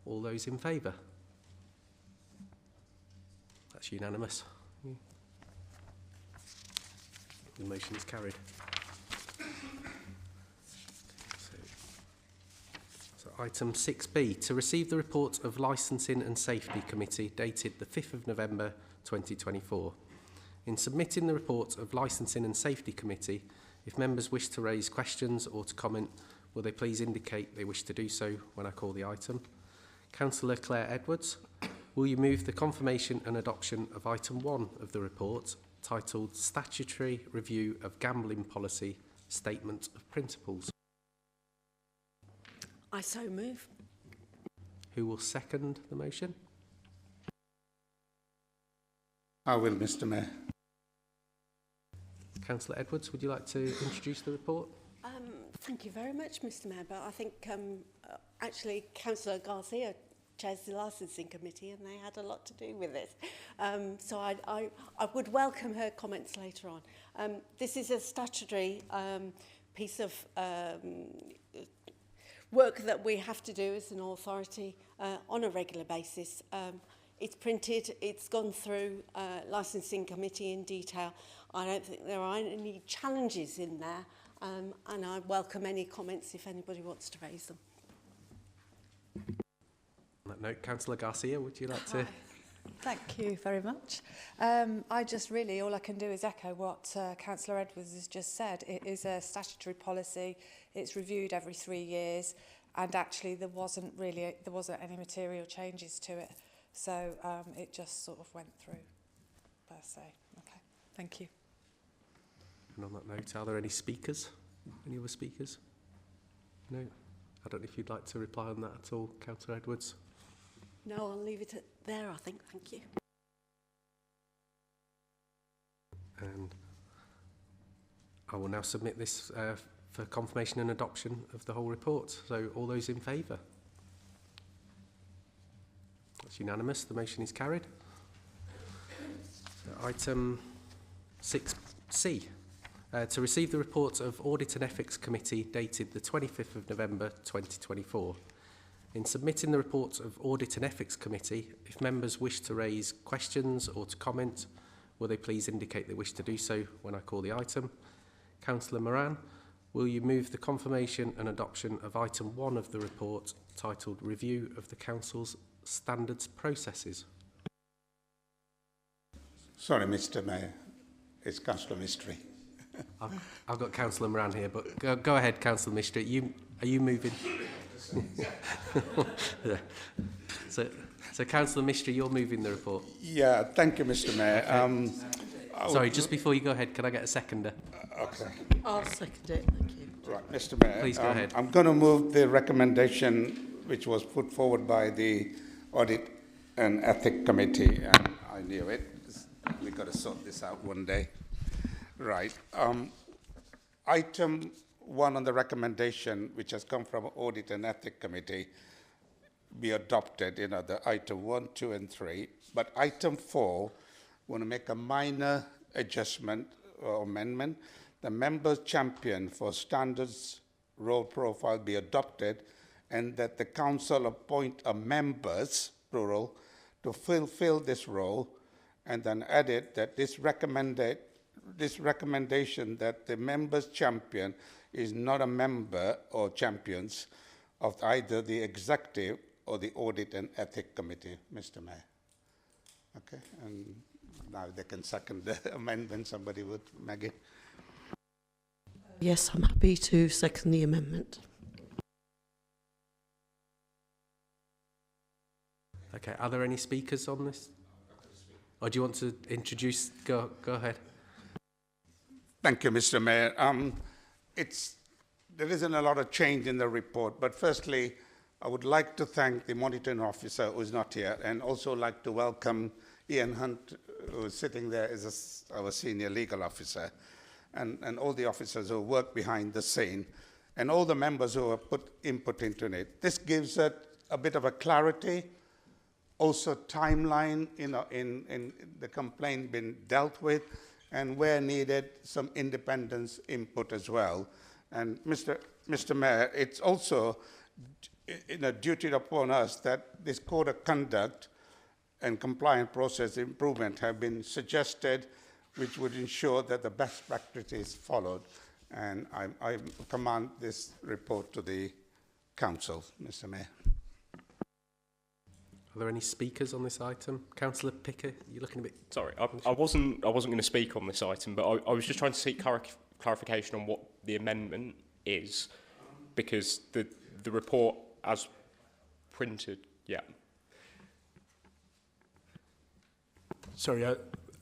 All those in favour? That's unanimous. The motion is carried. So item 6B, to receive the report of Licensing and Safety Committee dated the 5th of November 2024. In submitting the report of Licensing and Safety Committee, if members wish to raise questions or to comment, will they please indicate they wish to do so when I call the item? Councillor Claire Edwards, will you move the confirmation and adoption of item 1 of the report, titled Statutory Review of Gambling Policy Statement of Principles? I so move. Who will second the motion? I will, Mr. Mayor. Councillor Edwards, would you like to introduce the report? Thank you very much, Mr. Mayor. But I think actually Councillor Garcia chairs the licensing committee and they had a lot to do with this. So I would welcome her comments later on. This is a statutory piece of work that we have to do as an authority on a regular basis. It's printed, it's gone through licensing committee in detail. I don't think there are any challenges in there, and I welcome any comments if anybody wants to raise them. On that note, Councillor Garcia, would you like to? Hi. Thank you very much. I just really, all I can do is echo what Councillor Edwards has just said. It is a statutory policy. It's reviewed every 3 years, and actually there wasn't any material changes to it. So it just sort of went through, per se. Okay, thank you. And on that note, are there any speakers? Any other speakers? No? I don't know if you'd like to reply on that at all, Councillor Edwards. No, I'll leave it there, I think. Thank you. And I will now submit this for confirmation and adoption of the whole report. So all those in favour? That's unanimous. The motion is carried. So item 6C. To receive the report of Audit and Ethics Committee dated the 25th of November 2024. In submitting the report of Audit and Ethics Committee, if members wish to raise questions or to comment, will they please indicate they wish to do so when I call the item? Councillor Moran, will you move the confirmation and adoption of item 1 of the report titled Review of the Council's Standards Processes? Sorry, Mr. Mayor. It's Councillor Mystery. I've got Councillor Moran here, but go ahead, Councillor Mystery. Are you moving? Yeah. So So, Councillor Mistry, you're moving the report. Yeah, thank you, Mr. Mayor. Okay. Sorry, just before you go ahead, can I get a seconder? Okay. I'll second it, thank you. Right, Mr. Mayor. Please go ahead. I'm going to move the recommendation which was put forward by the Audit and Ethic Committee, and I knew it. We've got to sort this out one day. Right. Item 1 on the recommendation, which has come from Audit and Ethic Committee, be adopted, the item 1, 2, and 3. But item 4, want to make a minor adjustment or amendment. The members' champion for standards role profile be adopted, and that the council appoint a members, plural, to fulfill this role, and then added that this recommendation that the members' champion is not a member or champions of either the executive or the Audit and Ethic Committee, Mr. Mayor. Okay, and now they can second the amendment, somebody would, Maggie. Yes, I'm happy to second the amendment. Okay, are there any speakers on this? Or do you want to introduce? Go ahead. Thank you, Mr. Mayor. There isn't a lot of change in the report, but firstly, I would like to thank the monitoring officer who's not here, and also like to welcome Ian Hunt, who's sitting there as our senior legal officer, and all the officers who work behind the scene, and all the members who have put input into it. This gives it a bit of a clarity, also timeline, in the complaint being dealt with, and where needed, some independence input as well. And Mr. Mayor, it's also duty upon us that this code of conduct and compliance process improvement have been suggested, which would ensure that the best practice is followed. And I command this report to the council, Mr. Mayor. Are there any speakers on this item? Councillor Picker, you're looking a bit... Sorry, I wasn't going to speak on this item, but I was just trying to seek clarification on what the amendment is, because the report as printed, yeah. Sorry,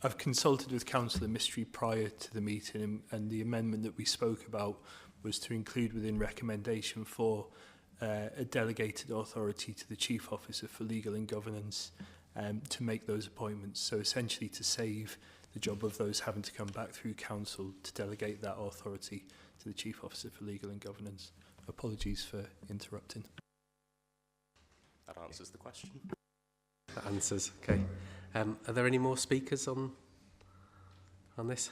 I've consulted with Councillor Mistry prior to the meeting, and the amendment that we spoke about was to include within recommendation for a delegated authority to the Chief Officer for Legal and Governance to make those appointments. So essentially to save the job of those having to come back through Council to delegate that authority to the Chief Officer for Legal and Governance. Apologies for interrupting. That answers the question. That answers, okay. Are there any more speakers on this?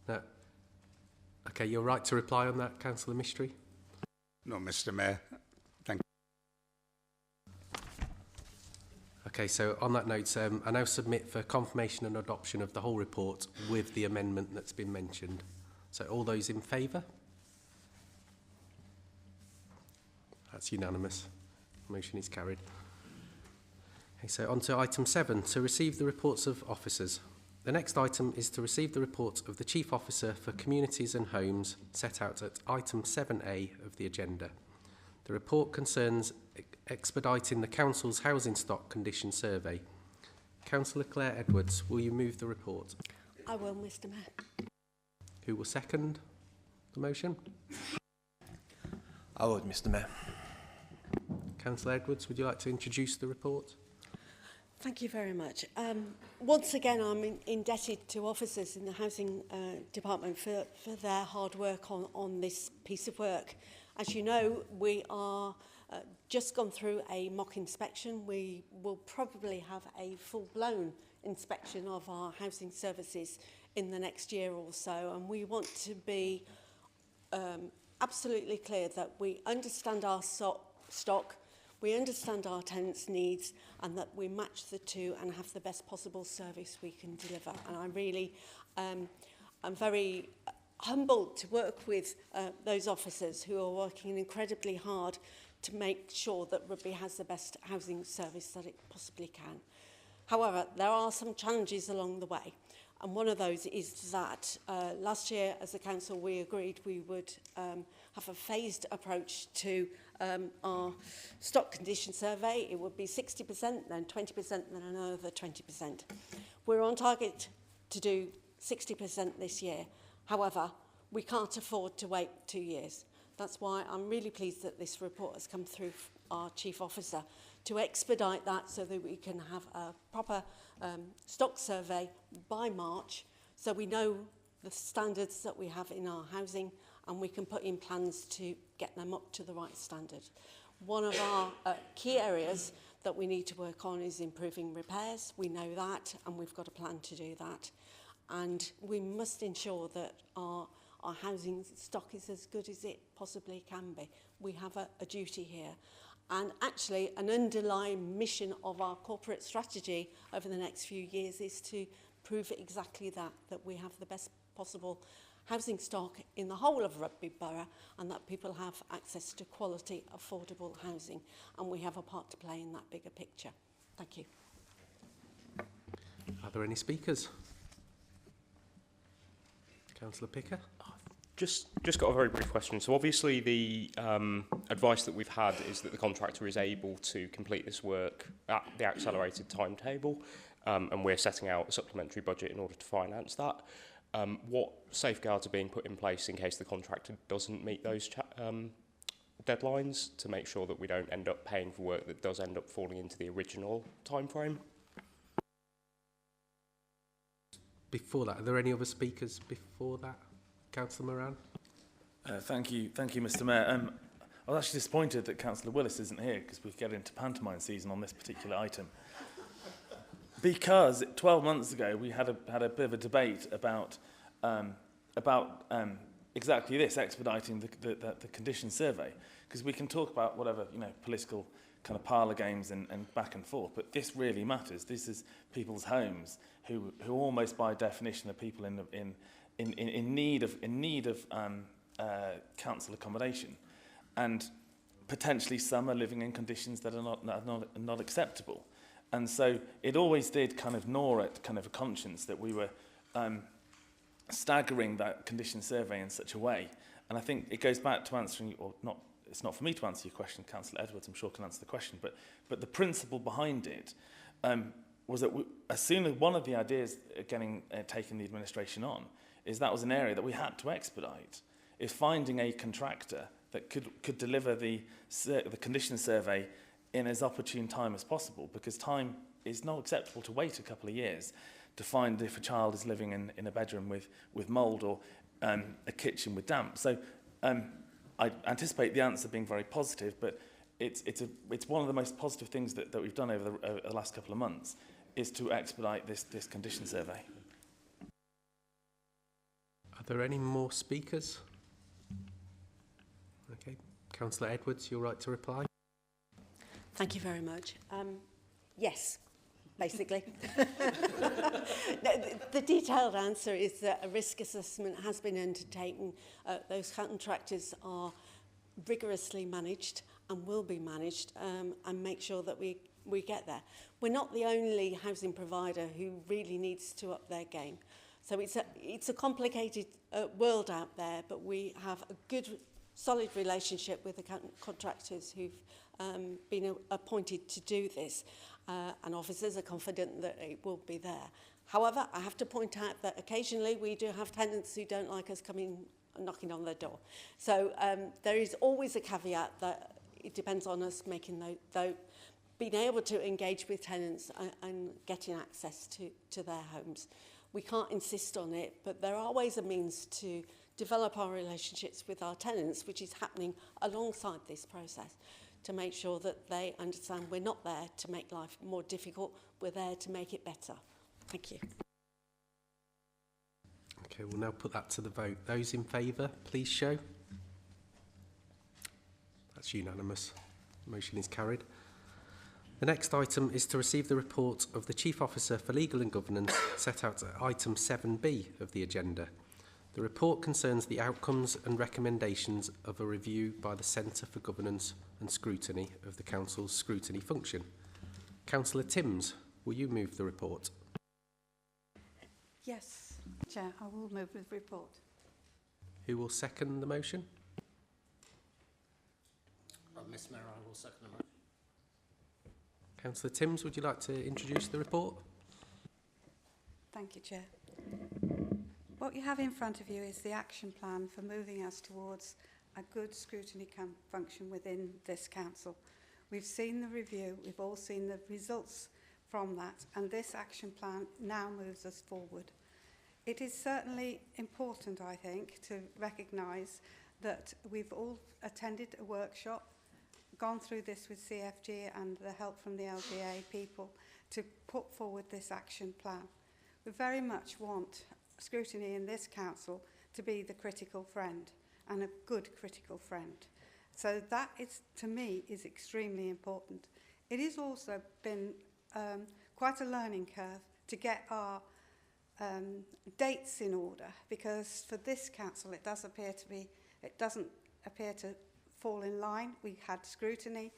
No. Okay, you're right to reply on that, Councillor Mistry? No, Mr. Mayor. Thank you. Okay, so on that note, I now submit for confirmation and adoption of the whole report with the amendment that's been mentioned. So all those in favour? That's unanimous. Motion is carried. Okay, so on to item 7, to receive the reports of officers. The next item is to receive the report of the Chief Officer for Communities and Homes set out at item 7A of the agenda. The report concerns expediting the Council's housing stock condition survey. Councillor Claire Edwards, will you move the report? I will, Mr. Mayor. Who will second the motion? I would, Mr. Mayor. Councillor Edwards, would you like to introduce the report? Thank you very much. Once again, I'm indebted to officers in the Housing Department for their hard work on this piece of work. As you know, we are just gone through a mock inspection. We will probably have a full-blown inspection of our housing services in the next year or so, and we want to be absolutely clear that we understand our stock, we understand our tenants' needs, and that we match the two and have the best possible service we can deliver. And I really, I'm very humbled to work with those officers who are working incredibly hard to make sure that Rugby has the best housing service that it possibly can. However, there are some challenges along the way. And one of those is that last year, as a council, we agreed we would have a phased approach to our stock condition survey, it would be 60%, then 20%, then another 20%. We're on target to do 60% this year. However, we can't afford to wait 2 years. That's why I'm really pleased that this report has come through our Chief Officer to expedite that so that we can have a proper stock survey by March, so we know the standards that we have in our housing and we can put in plans to get them up to the right standard. One of our key areas that we need to work on is improving repairs. We know that, and we've got a plan to do that. And we must ensure that our housing stock is as good as it possibly can be. We have a duty here. And actually, an underlying mission of our corporate strategy over the next few years is to prove exactly that we have the best possible housing stock in the whole of Rugby Borough, and that people have access to quality, affordable housing. And we have a part to play in that bigger picture. Thank you. Are there any speakers? Councillor Picker? Just got a very brief question. So obviously the advice that we've had is that the contractor is able to complete this work at the accelerated timetable, and we're setting out a supplementary budget in order to finance that. What safeguards are being put in place in case the contractor doesn't meet those deadlines to make sure that we don't end up paying for work that does end up falling into the original timeframe? Before that, are there any other speakers before that? Councillor Moran? Thank you, Mr Mayor. I was actually disappointed that Councillor Willis isn't here because we get into pantomime season on this particular item. Because 12 months ago we had a bit of a debate about exactly this, expediting the condition survey. Because we can talk about whatever, political kind of parlour games and back and forth, but this really matters. This is people's homes who almost by definition are people in need of council accommodation, and potentially some are living in conditions that are not acceptable. And so it always did kind of gnaw at kind of a conscience that we were staggering that condition survey in such a way. And I think it goes back to answering, or not, it's not for me to answer your question, Councillor Edwards, I'm sure can answer the question, but the principle behind it was that as soon as one of the ideas getting taking the administration on is that was an area that we had to expedite, is finding a contractor that could deliver the condition survey in as opportune time as possible, because time is not acceptable to wait a couple of years to find if a child is living in a bedroom with mould or a kitchen with damp. So I anticipate the answer being very positive, but it's one of the most positive things that we've done over the last couple of months is to expedite this condition survey. Are there any more speakers? Okay, Councillor Edwards, you're right to reply. Thank you very much. Yes, basically. The detailed answer is that a risk assessment has been undertaken. Those contractors are rigorously managed and will be managed, and make sure that we get there. We're not the only housing provider who really needs to up their game. So it's a complicated world out there, but we have a good, solid relationship with the contractors who've been appointed to do this, and officers are confident that it will be there. However, I have to point out that occasionally we do have tenants who don't like us coming knocking on their door. So there is always a caveat that it depends on us making those being able to engage with tenants and getting access to their homes. We can't insist on it, but there are ways and means to develop our relationships with our tenants, which is happening alongside this process, to make sure that they understand we're not there to make life more difficult, we're there to make it better. Thank you. Okay, we'll now put that to the vote. Those in favour, please show. That's unanimous. Motion is carried. The next item is to receive the report of the Chief Officer for Legal and Governance set out at item 7B of the agenda. The report concerns the outcomes and recommendations of a review by the Centre for Governance and Scrutiny of the Council's scrutiny function. Councillor Timms, will you move the report? Yes, Chair, I will move with the report. Who will second the motion? Mr Mayor, I will second the motion. Councillor Timms, would you like to introduce the report? Thank you, Chair. What you have in front of you is the action plan for moving us towards a good scrutiny function within this council. We've seen the review, we've all seen the results from that, and this action plan now moves us forward. It is certainly important, I think, to recognise that we've all attended a workshop, gone through this with CFG and the help from the LGA people to put forward this action plan. We very much want scrutiny in this council to be the critical friend, and a good critical friend. So that is, to me, is extremely important. It has also been quite a learning curve to get our dates in order, because for this council it doesn't appear to fall in line. We had scrutiny,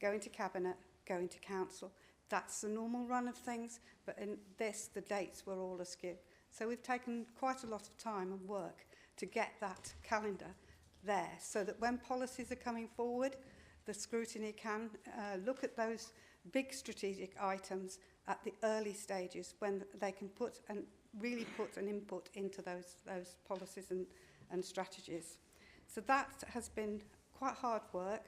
going to cabinet, going to council. That's the normal run of things, but in this the dates were all askew. So we've taken quite a lot of time and work to get that calendar there, so that when policies are coming forward, the scrutiny can look at those big strategic items at the early stages when they can really put an input into those policies and strategies. So that has been quite hard work,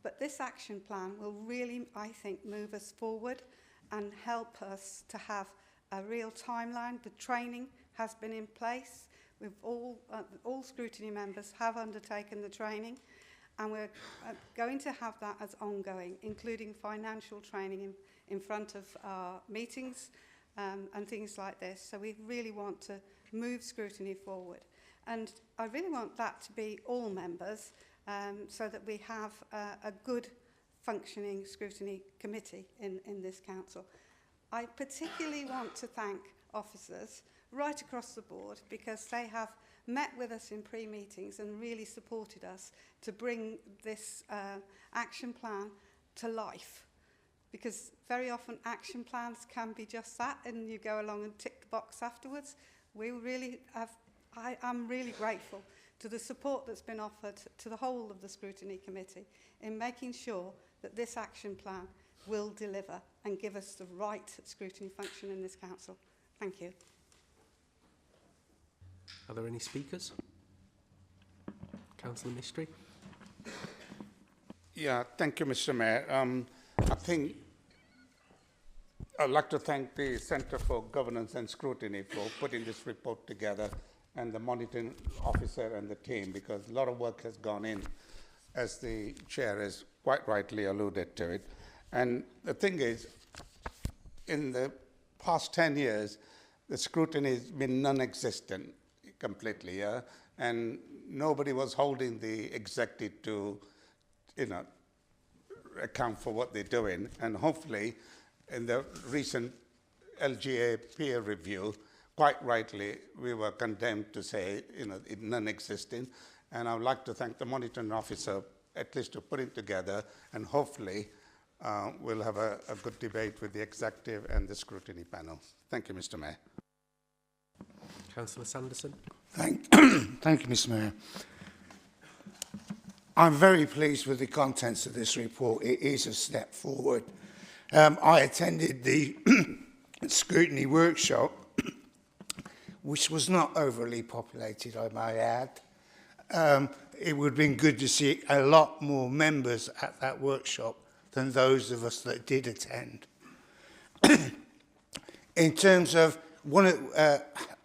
but this action plan will really, I think, move us forward and help us to have a real timeline. The training has been in place. We've all scrutiny members have undertaken the training, and we're going to have that as ongoing, including financial training in front of our meetings and things like this. So we really want to move scrutiny forward. And I really want that to be all members, so that we have a good functioning scrutiny committee in this council. I particularly want to thank officers right across the board, because they have met with us in pre-meetings and really supported us to bring this action plan to life. Because very often action plans can be just that, and you go along and tick the box afterwards. We really have, I'm really grateful to the support that's been offered to the whole of the Scrutiny Committee in making sure that this action plan will deliver and give us the right scrutiny function in this council. Thank you. Are there any speakers? Councillor Mistry. Yeah, thank you, Mr. Mayor. I think I'd like to thank the Centre for Governance and Scrutiny for putting this report together, and the monitoring officer and the team, because a lot of work has gone in, as the chair has quite rightly alluded to it. And the thing is, in the past 10 years, the scrutiny has been non-existent completely, yeah? And nobody was holding the executive to, account for what they're doing. And hopefully, in the recent LGA peer review, quite rightly, we were condemned to say, it's non-existent. And I would like to thank the monitoring officer, at least to put it together, and hopefully we'll have a good debate with the executive and the scrutiny panel. Thank you, Mr. Mayor. Councillor Sanderson. Thank you, Mr. Mayor. I'm very pleased with the contents of this report. It is a step forward. I attended the scrutiny workshop, which was not overly populated, I may add. It would have been good to see a lot more members at that workshop than those of us that did attend. In terms of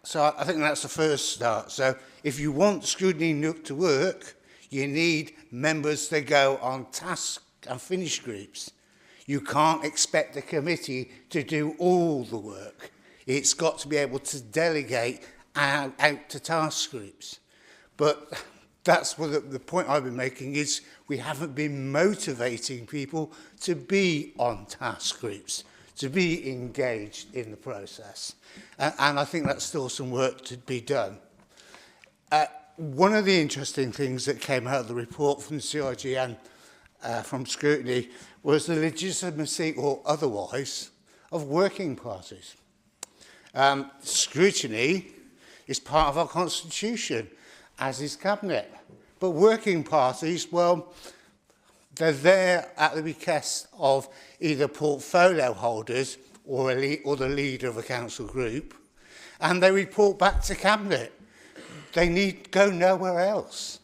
so I think that's the first start. So if you want scrutiny to work, you need members to go on task and finish groups. You can't expect the committee to do all the work. It's got to be able to delegate out to task groups. But that's what the point I've been making is we haven't been motivating people to be on task groups, to be engaged in the process. And I think that's still some work to be done. One of the interesting things that came out of the report from CRG and from scrutiny was the legitimacy or otherwise of working parties. Scrutiny is part of our constitution, as is cabinet. But working parties, well, They're there at the request of either portfolio holders or the leader of a council group, and they report back to Cabinet. They need go nowhere else.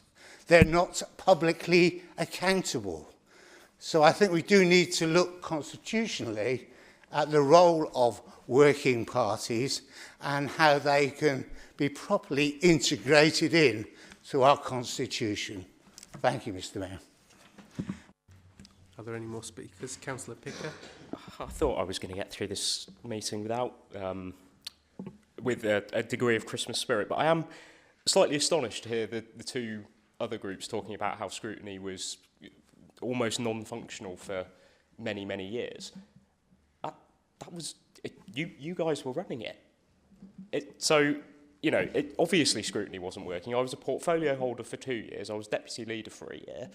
They're not publicly accountable. So I think we do need to look constitutionally at the role of working parties and how they can be properly integrated in to our constitution. Thank you, Mr. Mayor. Are there any more speakers? Councillor Picker? I thought I was going to get through this meeting with a degree of Christmas spirit, but I am slightly astonished to hear the two other groups talking about how scrutiny was almost non-functional for many, many years. That was you guys were running it. So, you know, obviously scrutiny wasn't working. I was a portfolio holder for 2 years. I was deputy leader for a year.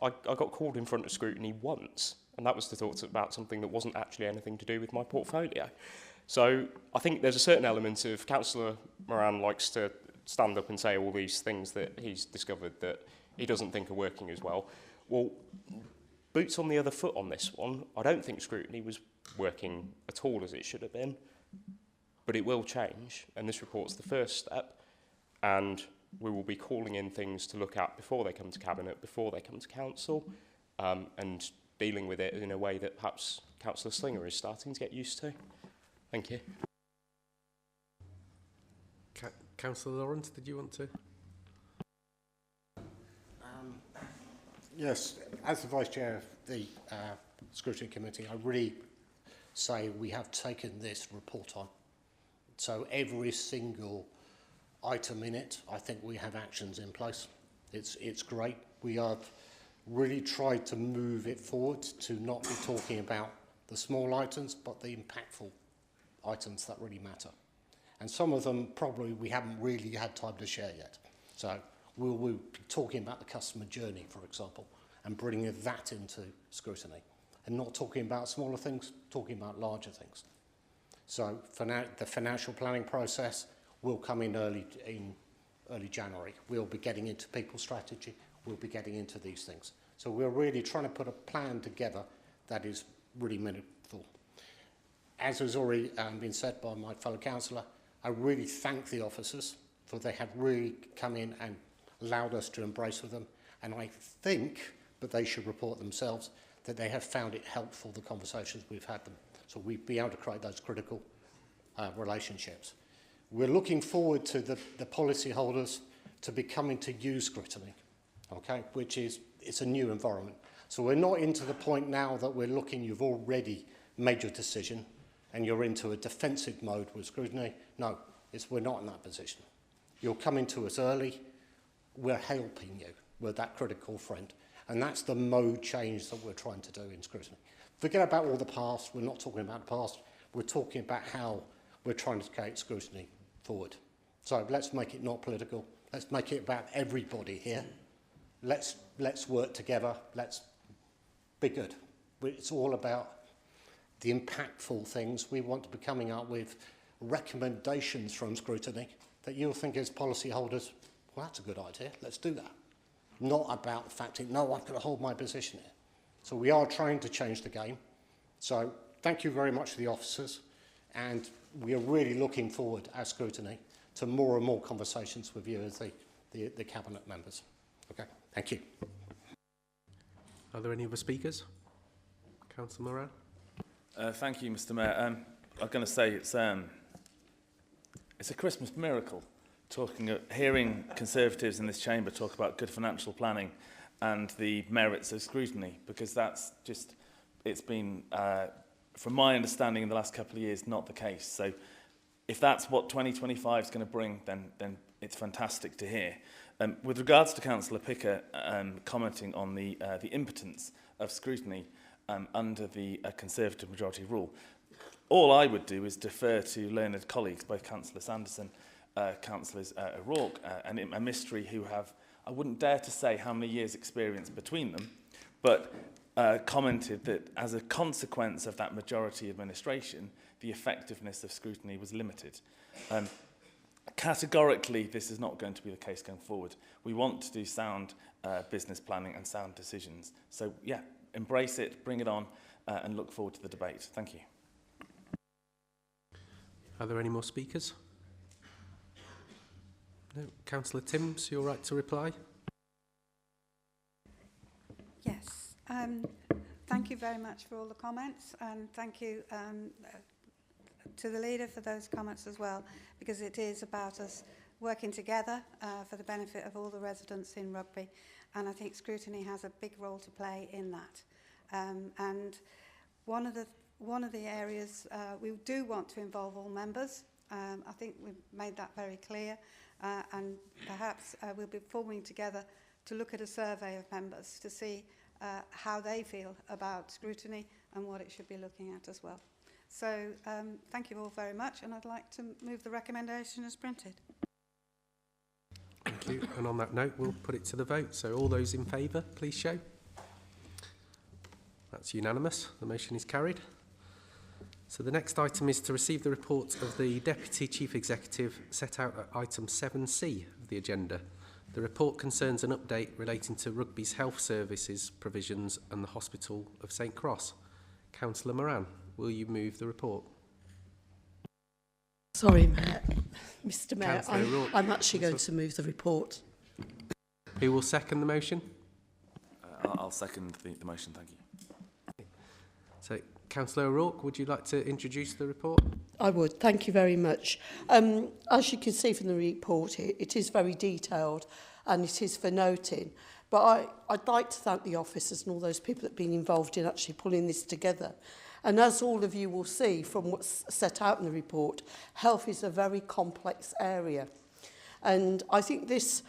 I got called in front of scrutiny once, and that was to talk about something that wasn't actually anything to do with my portfolio. So I think there's a certain element of Councillor Moran likes to stand up and say all these things that he's discovered that he doesn't think are working as well. Well, boots on the other foot on this one. I don't think scrutiny was working at all as it should have been, but it will change, and this report's the first step, and we will be calling in things to look at before they come to Cabinet, before they come to Council, and dealing with it in a way that perhaps Councillor Slinger is starting to get used to. Thank you. Councillor Lawrence, did you want to? Yes, as the Vice Chair of the Scrutiny Committee, I really say we have taken this report on. So every single item in it, I think we have actions in place. It's great. We have really tried to move it forward to not be talking about the small items, but the impactful items that really matter. And some of them probably we haven't really had time to share yet. So we'll be talking about the customer journey, for example, and bringing that into scrutiny. And not talking about smaller things, talking about larger things. So for now, the financial planning process will come in early January. We'll be getting into people strategy. We'll be getting into these things. So we're really trying to put a plan together that is really meaningful. As has already been said by my fellow councillor, I really thank the officers for they have really come in and allowed us to embrace with them. And I think, but they should report themselves, that they have found it helpful, the conversations we've had them. So we've been able to create those critical relationships. We're looking forward to the policy holders to be coming to use scrutiny, okay, which is, it's a new environment. So we're not into the point now that we're looking, you've already made your decision and you're into a defensive mode with scrutiny. No, we're not in that position. You're coming to us early, we're helping you, we're that critical friend. And that's the mode change that we're trying to do in scrutiny. Forget about all the past, we're not talking about the past, we're talking about how we're trying to create scrutiny forward. So let's make it not political, let's make it about everybody here. Let's work together, let's be good. It's all about the impactful things. We want to be coming up with recommendations from scrutiny that you'll think as policy holders, well, that's a good idea, let's do that. Not about the fact that, no, I'm going to hold my position here. So we are trying to change the game. So thank you very much to the officers, and we are really looking forward as scrutiny to more and more conversations with you as the Cabinet members. Okay, thank you. Are there any other speakers? Councillor Moran? Thank you, Mr. Mayor. I'm going to say it's a Christmas miracle hearing Conservatives in this chamber talk about good financial planning and the merits of scrutiny, because that's just, it's been, from my understanding in the last couple of years, not the case. So if that's what 2025 is going to bring, then it's fantastic to hear. With regards to Councillor Picker commenting on the impotence of scrutiny under the Conservative majority rule, all I would do is defer to learned colleagues, both Councillor Sanderson, Councillors O'Rourke and a Mystery, who have, I wouldn't dare to say how many years experience between them, but commented that as a consequence of that majority administration, the effectiveness of scrutiny was limited. categorically, this is not going to be the case going forward. We want to do sound business planning and sound decisions. So, yeah, embrace it, bring it on, and look forward to the debate. Thank you. Are there any more speakers? No. Councillor Timms, you're right to reply. Yes. Thank you very much for all the comments, and thank you to the leader for those comments as well, because it is about us working together for the benefit of all the residents in Rugby, and I think scrutiny has a big role to play in that. And one of the areas we do want to involve all members. I think we've made that very clear, and perhaps we'll be forming together to look at a survey of members to see how they feel about scrutiny and what it should be looking at as well. So thank you all very much, and I'd like to move the recommendation as printed. Thank you. And on that note, we'll put it to the vote. So all those in favour, please show. That's unanimous. The motion is carried. So the next item is to receive the report of the Deputy Chief Executive set out at item 7C of the agenda. The report concerns an update relating to Rugby's health services provisions and the Hospital of St Cross. Councillor Moran, will you move the report? Sorry, Mr Mayor, O'Rourke. I'm actually going to move the report. Who will second the motion? I'll second the motion, thank you. So, Councillor O'Rourke, would you like to introduce the report? I would, thank you very much. As you can see from the report, it is very detailed and it is for noting. But I'd like to thank the officers and all those people that have been involved in actually pulling this together. And as all of you will see from what's set out in the report, health is a very complex area. And I think this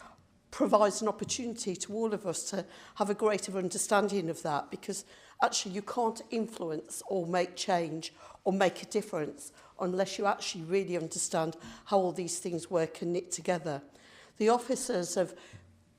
provides an opportunity to all of us to have a greater understanding of that, because actually you can't influence or make change or make a difference unless you actually really understand how all these things work and knit together. The officers have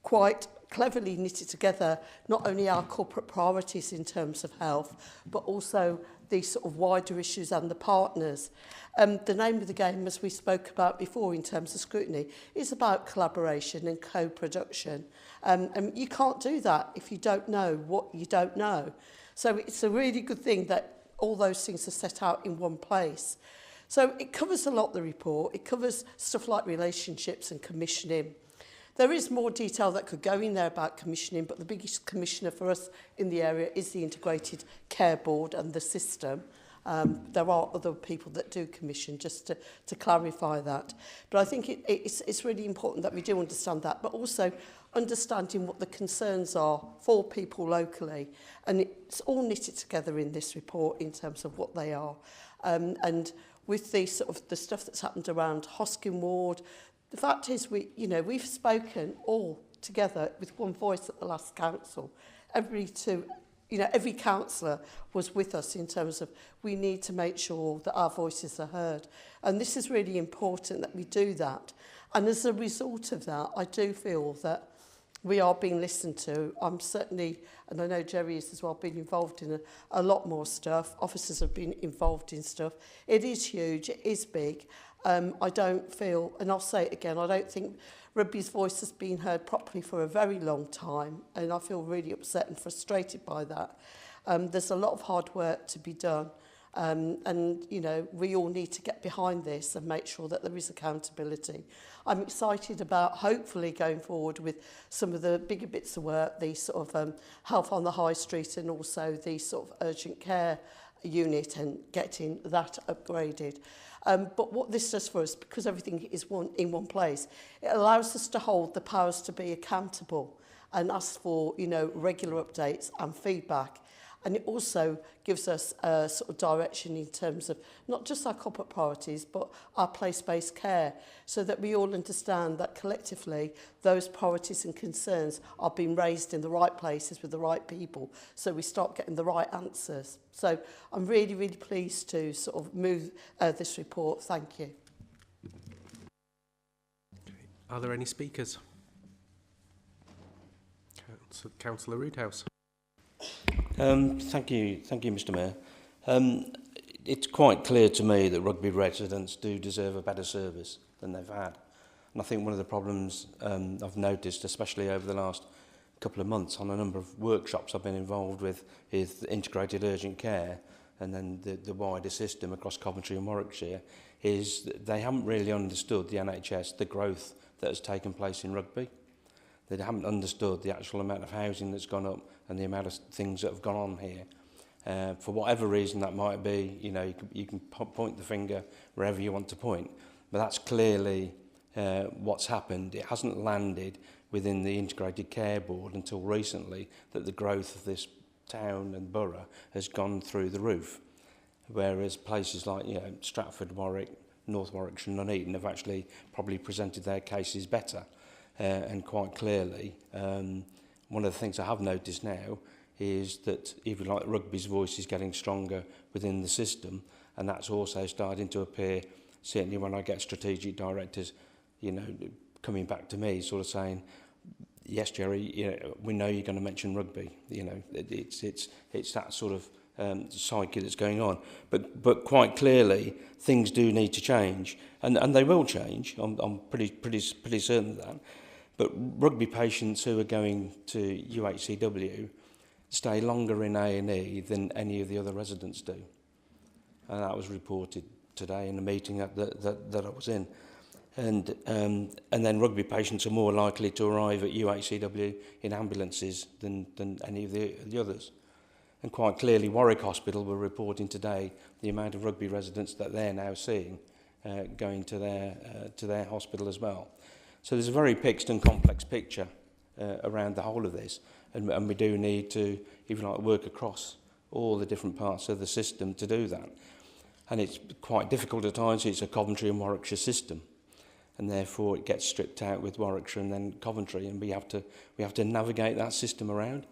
quite cleverly knitted together not only our corporate priorities in terms of health, but also the sort of wider issues and the partners. The name of the game, as we spoke about before in terms of scrutiny, is about collaboration and co-production. And you can't do that if you don't know what you don't know. So it's a really good thing that all those things are set out in one place. So it covers a lot, the report. It covers stuff like relationships and commissioning. There is more detail that could go in there about commissioning, but the biggest commissioner for us in the area is the Integrated Care Board and the system. There are other people that do commission, just to clarify that. But I think it's really important that we do understand that, but also understanding what the concerns are for people locally. And it's all knitted together in this report in terms of what they are. And with the sort of the stuff that's happened around Hoskin Ward, the fact is we've spoken all together with one voice at the last council. Every councillor was with us in terms of we need to make sure that our voices are heard. And this is really important that we do that. And as a result of that, I do feel that we are being listened to. I'm certainly, and I know Jerry is as well, been involved in a lot more stuff. Officers have been involved in stuff. It is huge, it is big. I don't feel, and I'll say it again, I don't think Rugby's voice has been heard properly for a very long time, and I feel really upset and frustrated by that. There's a lot of hard work to be done, and we all need to get behind this and make sure that there is accountability. I'm excited about hopefully going forward with some of the bigger bits of work, the sort of health on the high street and also the sort of urgent care unit and getting that upgraded. But what this does for us, because everything is in one place, it allows us to hold the powers to be accountable and ask for, regular updates and feedback. And it also gives us a sort of direction in terms of not just our corporate priorities, but our place-based care, so that we all understand that collectively those priorities and concerns are being raised in the right places with the right people, so we start getting the right answers. So I'm really, really pleased to sort of move this report. Thank you. Are there any speakers? Councillor Roodhouse. Thank you, Mr Mayor. It's quite clear to me that Rugby residents do deserve a better service than they've had. And I think one of the problems I've noticed, especially over the last couple of months on a number of workshops I've been involved with, is integrated urgent care and then the wider system across Coventry and Warwickshire, is that they haven't really understood the NHS, the growth that has taken place in Rugby. They haven't understood the actual amount of housing that's gone up and the amount of things that have gone on here. For whatever reason that might be, you know, you can point the finger wherever you want to point, but that's clearly what's happened. It hasn't landed within the Integrated Care Board until recently that the growth of this town and borough has gone through the roof, whereas places like, you know, Stratford, Warwick, North Warwickshire and Nuneaton have actually probably presented their cases better and quite clearly. One of the things I have noticed now is that, if you like, Rugby's voice is getting stronger within the system, and that's also starting to appear, certainly when I get strategic directors, you know, coming back to me, sort of saying, yes, Jerry, you know, we know you're going to mention Rugby. You know, it's that sort of psyche that's going on. But quite clearly, things do need to change, and they will change. I'm pretty certain of that. But Rugby patients who are going to UHCW stay longer in A&E than any of the other residents do. And that was reported today in a meeting that I was in. And then Rugby patients are more likely to arrive at UHCW in ambulances than any of the others. And quite clearly, Warwick Hospital were reporting today the amount of Rugby residents that they're now seeing going to their hospital as well. So there's a very mixed and complex picture around the whole of this, and we do need to, if you like, work across all the different parts of the system to do that. And it's quite difficult at times. It's a Coventry and Warwickshire system, and therefore it gets stripped out with Warwickshire and then Coventry, and we have to navigate that system around.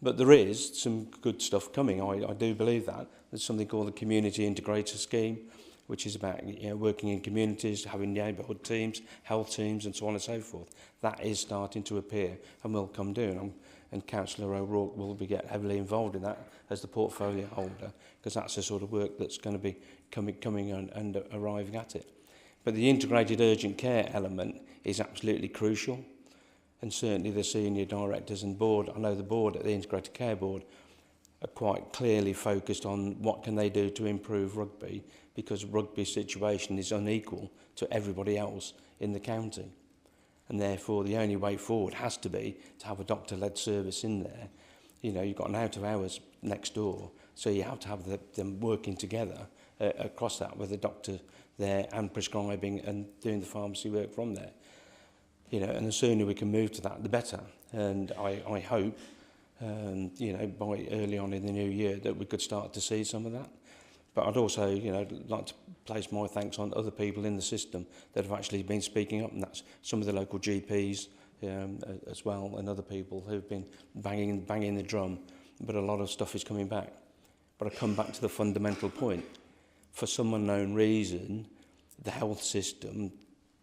But there is some good stuff coming. I do believe that. There's something called the Community Integrator Scheme, which is about, you know, working in communities, having neighbourhood teams, health teams, and so on and so forth. That is starting to appear and will come down. And Councillor O'Rourke will be heavily involved in that as the portfolio holder, because that's the sort of work that's going to be coming and arriving at it. But the integrated urgent care element is absolutely crucial. And certainly the senior directors and board, I know the board at the Integrated Care Board are quite clearly focused on what can they do to improve Rugby, because Rugby's situation is unequal to everybody else in the county. And therefore the only way forward has to be to have a doctor-led service in there. You know, you've got an out of hours next door, so you have to have them working together across that, with the doctor there and prescribing and doing the pharmacy work from there. You know, and the sooner we can move to that, the better. And I hope, you know, by early on in the new year that we could start to see some of that. But I'd also, you know, like to place my thanks on other people in the system that have actually been speaking up, and that's some of the local GPs as well, and other people who've been banging the drum. But a lot of stuff is coming back. But I come back to the fundamental point. For some unknown reason, the health system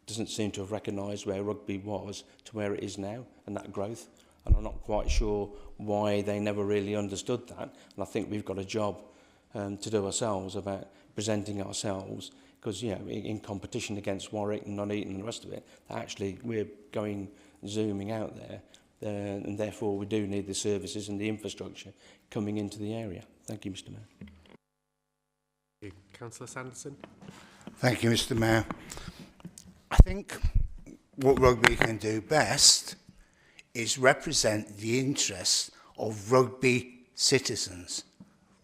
doesn't seem to have recognised where Rugby was to where it is now, and that growth. And I'm not quite sure why they never really understood that. And I think we've got a job to do ourselves about presenting ourselves, because, you know, in competition against Warwick and Nuneaton and the rest of it, actually we're going zooming out there, and therefore we do need the services and the infrastructure coming into the area. Thank you, Mr. Mayor. Councillor Sanderson. Thank you, Mr. Mayor. I think what Rugby can do best is represent the interests of Rugby citizens,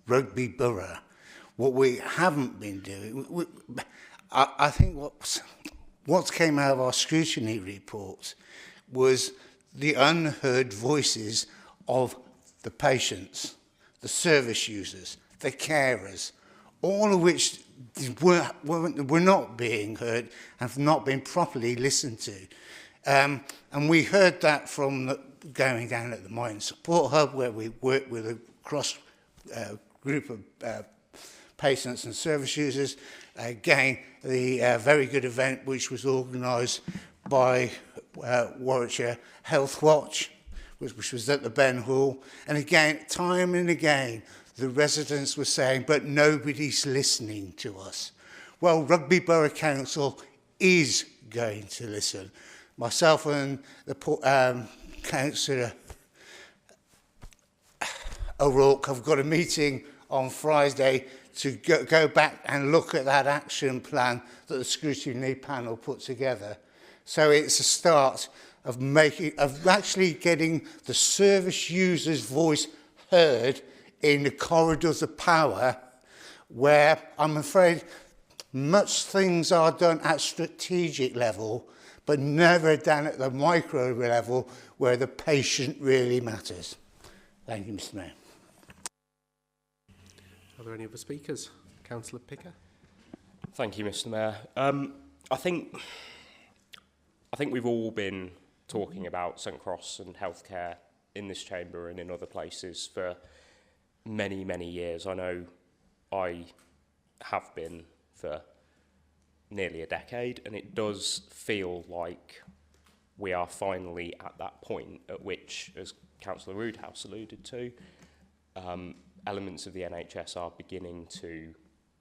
Rugby Borough. What we haven't been doing, I think what came out of our scrutiny report was the unheard voices of the patients, the service users, the carers, all of which were not being heard and have not been properly listened to. And we heard that from going down at the Mine Support Hub, where we worked with a cross group of patients and service users. Again, the very good event which was organised by Warwickshire Health Watch, which was at the Ben Hall. And again, time and again, the residents were saying, but nobody's listening to us. Well, Rugby Borough Council is going to listen. Myself and the Councillor O'Rourke have got a meeting on Friday to go back and look at that action plan that the scrutiny panel put together. So it's a start of actually getting the service user's voice heard in the corridors of power, where I'm afraid much things are done at strategic level, but never done at the micro level where the patient really matters. Thank you, Mr. Mayor. Are there any other speakers? Councillor Picker. Thank you, Mr. Mayor. I think we've all been talking about St Cross and healthcare in this chamber and in other places for many, many years. I know I have been for nearly a decade, and it does feel like we are finally at that point at which, as Councillor Roodhouse alluded to, elements of the NHS are beginning to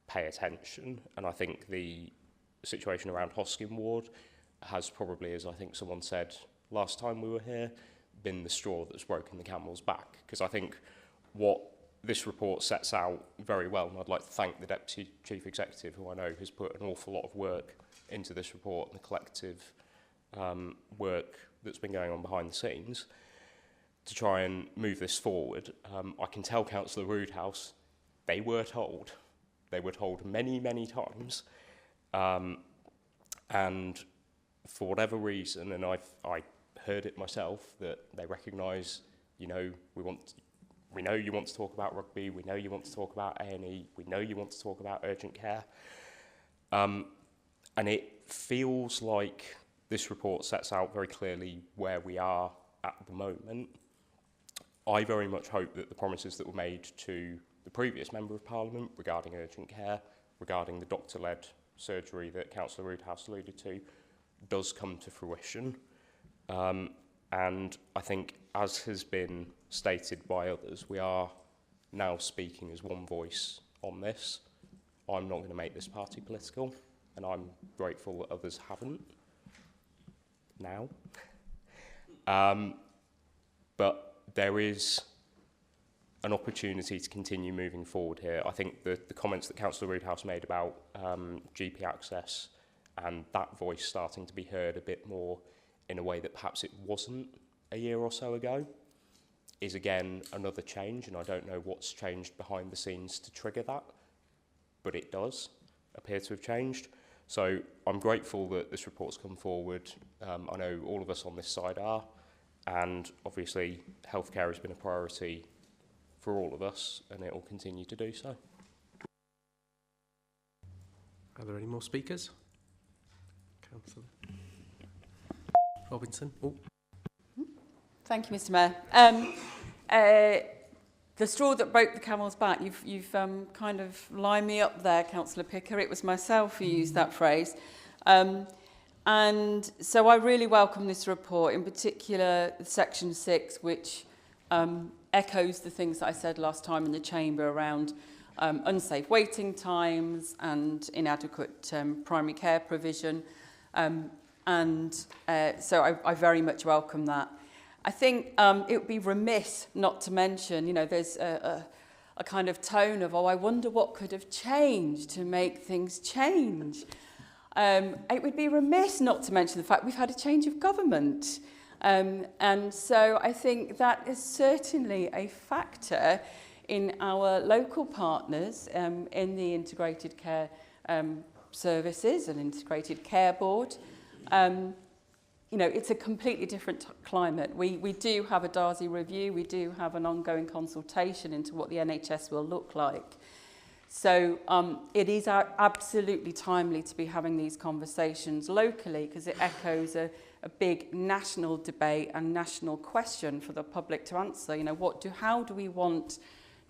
pay attention. And I think the situation around Hoskin Ward has probably, as I think someone said last time we were here, been the straw that's broken the camel's back. Because I think what this report sets out very well, and I'd like to thank the Deputy Chief Executive, who I know has put an awful lot of work into this report and the collective work that's been going on behind the scenes to try and move this forward. I can tell Councillor Roodhouse, they were told many, many times, and for whatever reason, and I heard it myself, that they recognise, you know, we know you want to talk about rugby, we know you want to talk about A&E, we know you want to talk about urgent care. And it feels like this report sets out very clearly where we are at the moment. I very much hope that the promises that were made to the previous Member of Parliament regarding urgent care, regarding the doctor-led surgery that Councillor Roodhouse alluded to, does come to fruition. And I think, as has been stated by others, we are now speaking as one voice on this. I'm not going to make this party political, and I'm grateful that others haven't now. But there is an opportunity to continue moving forward here. I think the comments that Councillor Roodhouse made about GP access and that voice starting to be heard a bit more in a way that perhaps it wasn't a year or so ago is again another change, and I don't know what's changed behind the scenes to trigger that, but it does appear to have changed. So I'm grateful that this report's come forward. I know all of us on this side are, and obviously healthcare has been a priority for all of us, and it will continue to do so. Are there any more speakers? Councillor Robinson. Oh. Thank you, Mr. Mayor. The straw that broke the camel's back, you've kind of lined me up there, Councillor Picker. It was myself who used that phrase. And so I really welcome this report, in particular Section 6, which echoes the things that I said last time in the Chamber around unsafe waiting times and inadequate primary care provision. So I very much welcome that. I think it would be remiss not to mention, you know, there's a kind of tone of, oh, I wonder what could have changed to make things change. It would be remiss not to mention the fact we've had a change of government. And so I think that is certainly a factor in our local partners in the integrated care services and integrated care board. You know, it's a completely different climate. We do have a Darcy review. We do have an ongoing consultation into what the NHS will look like. So it is absolutely timely to be having these conversations locally, because it echoes a big national debate and national question for the public to answer. You know, how do we want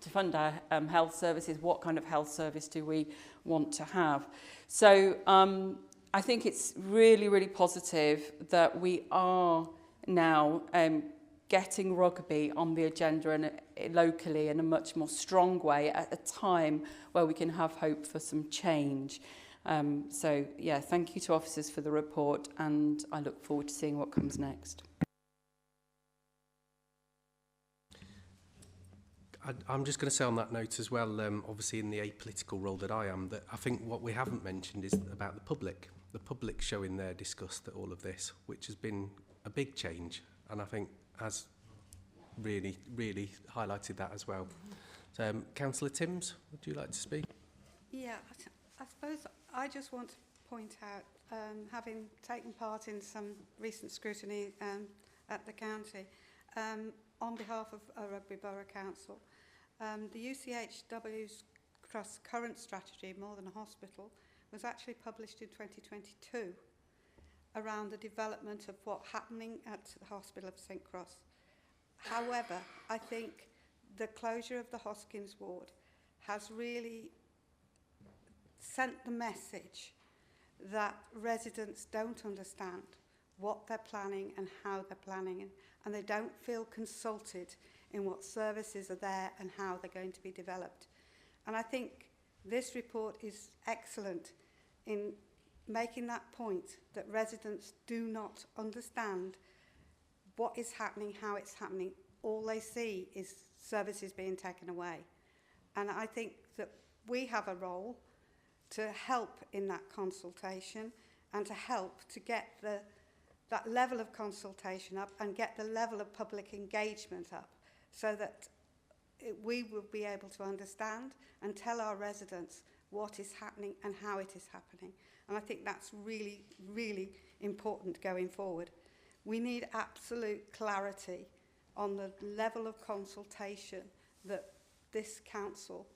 to fund our health services? What kind of health service do we want to have? So I think it's really, really positive that we are now getting rugby on the agenda and locally in a much more strong way at a time where we can have hope for some change. So, yeah, thank you to officers for the report, and I look forward to seeing what comes next. I'm just going to say on that note as well, obviously in the apolitical role that I am, that I think what we haven't mentioned is about the public showing their disgust at all of this, which has been a big change, and I think has really, really highlighted that as well. So, Councillor Timms, would you like to speak? Yeah, I suppose I just want to point out, having taken part in some recent scrutiny at the county, on behalf of Rugby Brough Council, the UCHW's current strategy, More Than a Hospital, was actually published in 2022 around the development of what's happening at the Hospital of St Cross. However, I think the closure of the Hoskins ward has really sent the message that residents don't understand what they're planning and how they're planning, and they don't feel consulted in what services are there and how they're going to be developed. And I think this report is excellent in making that point, that residents do not understand what is happening, how it's happening. All they see is services being taken away. And I think that we have a role to help in that consultation and to help to get that level of consultation up and get the level of public engagement up, so that we will be able to understand and tell our residents what is happening and how it is happening. And I think that's really, really important going forward. We need absolute clarity on the level of consultation that this council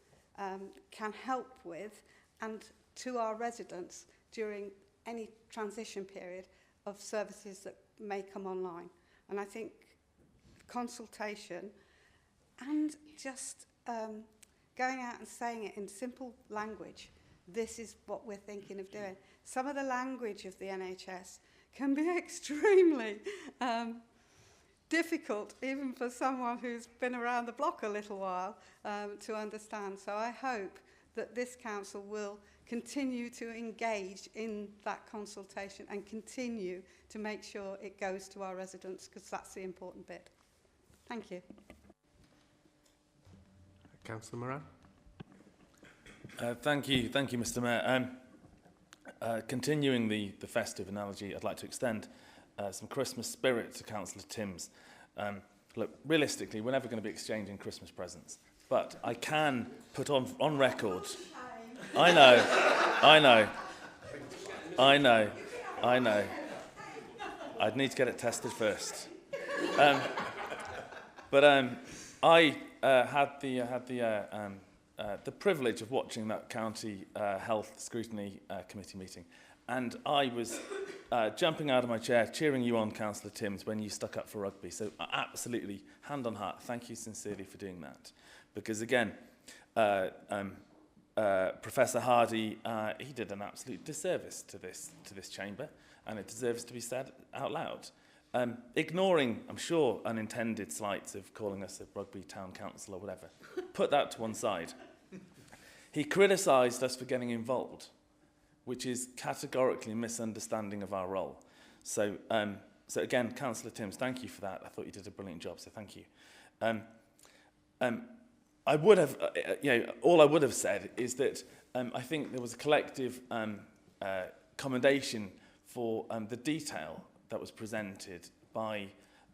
can help with, and to our residents during any transition period of services that may come online. And I think consultation and just going out and saying it in simple language, this is what we're thinking of doing. Some of the language of the NHS can be extremely difficult, even for someone who's been around the block a little while, to understand. So I hope that this council will continue to engage in that consultation and continue to make sure it goes to our residents, because that's the important bit. Thank you. Councillor Moran. Thank you, Mr. Mayor. Continuing the festive analogy, I'd like to extend some Christmas spirit to Councillor Timms. Look, realistically, we're never going to be exchanging Christmas presents, but I can put on record. I know. I'd need to get it tested first. I had the privilege of watching that county health scrutiny committee meeting, and I was jumping out of my chair, cheering you on, Councillor Timms, when you stuck up for rugby. So absolutely, hand on heart, thank you sincerely for doing that. Because again, Professor Hardy, he did an absolute disservice to this chamber, and it deserves to be said out loud. Ignoring, I'm sure, unintended slights of calling us a Rugby Town Council or whatever. Put that to one side. He criticised us for getting involved, which is categorically a misunderstanding of our role. So again, Councillor Timms, thank you for that. I thought you did a brilliant job, so thank you. I would have, all I would have said is that I think there was a collective commendation for the detail that was presented by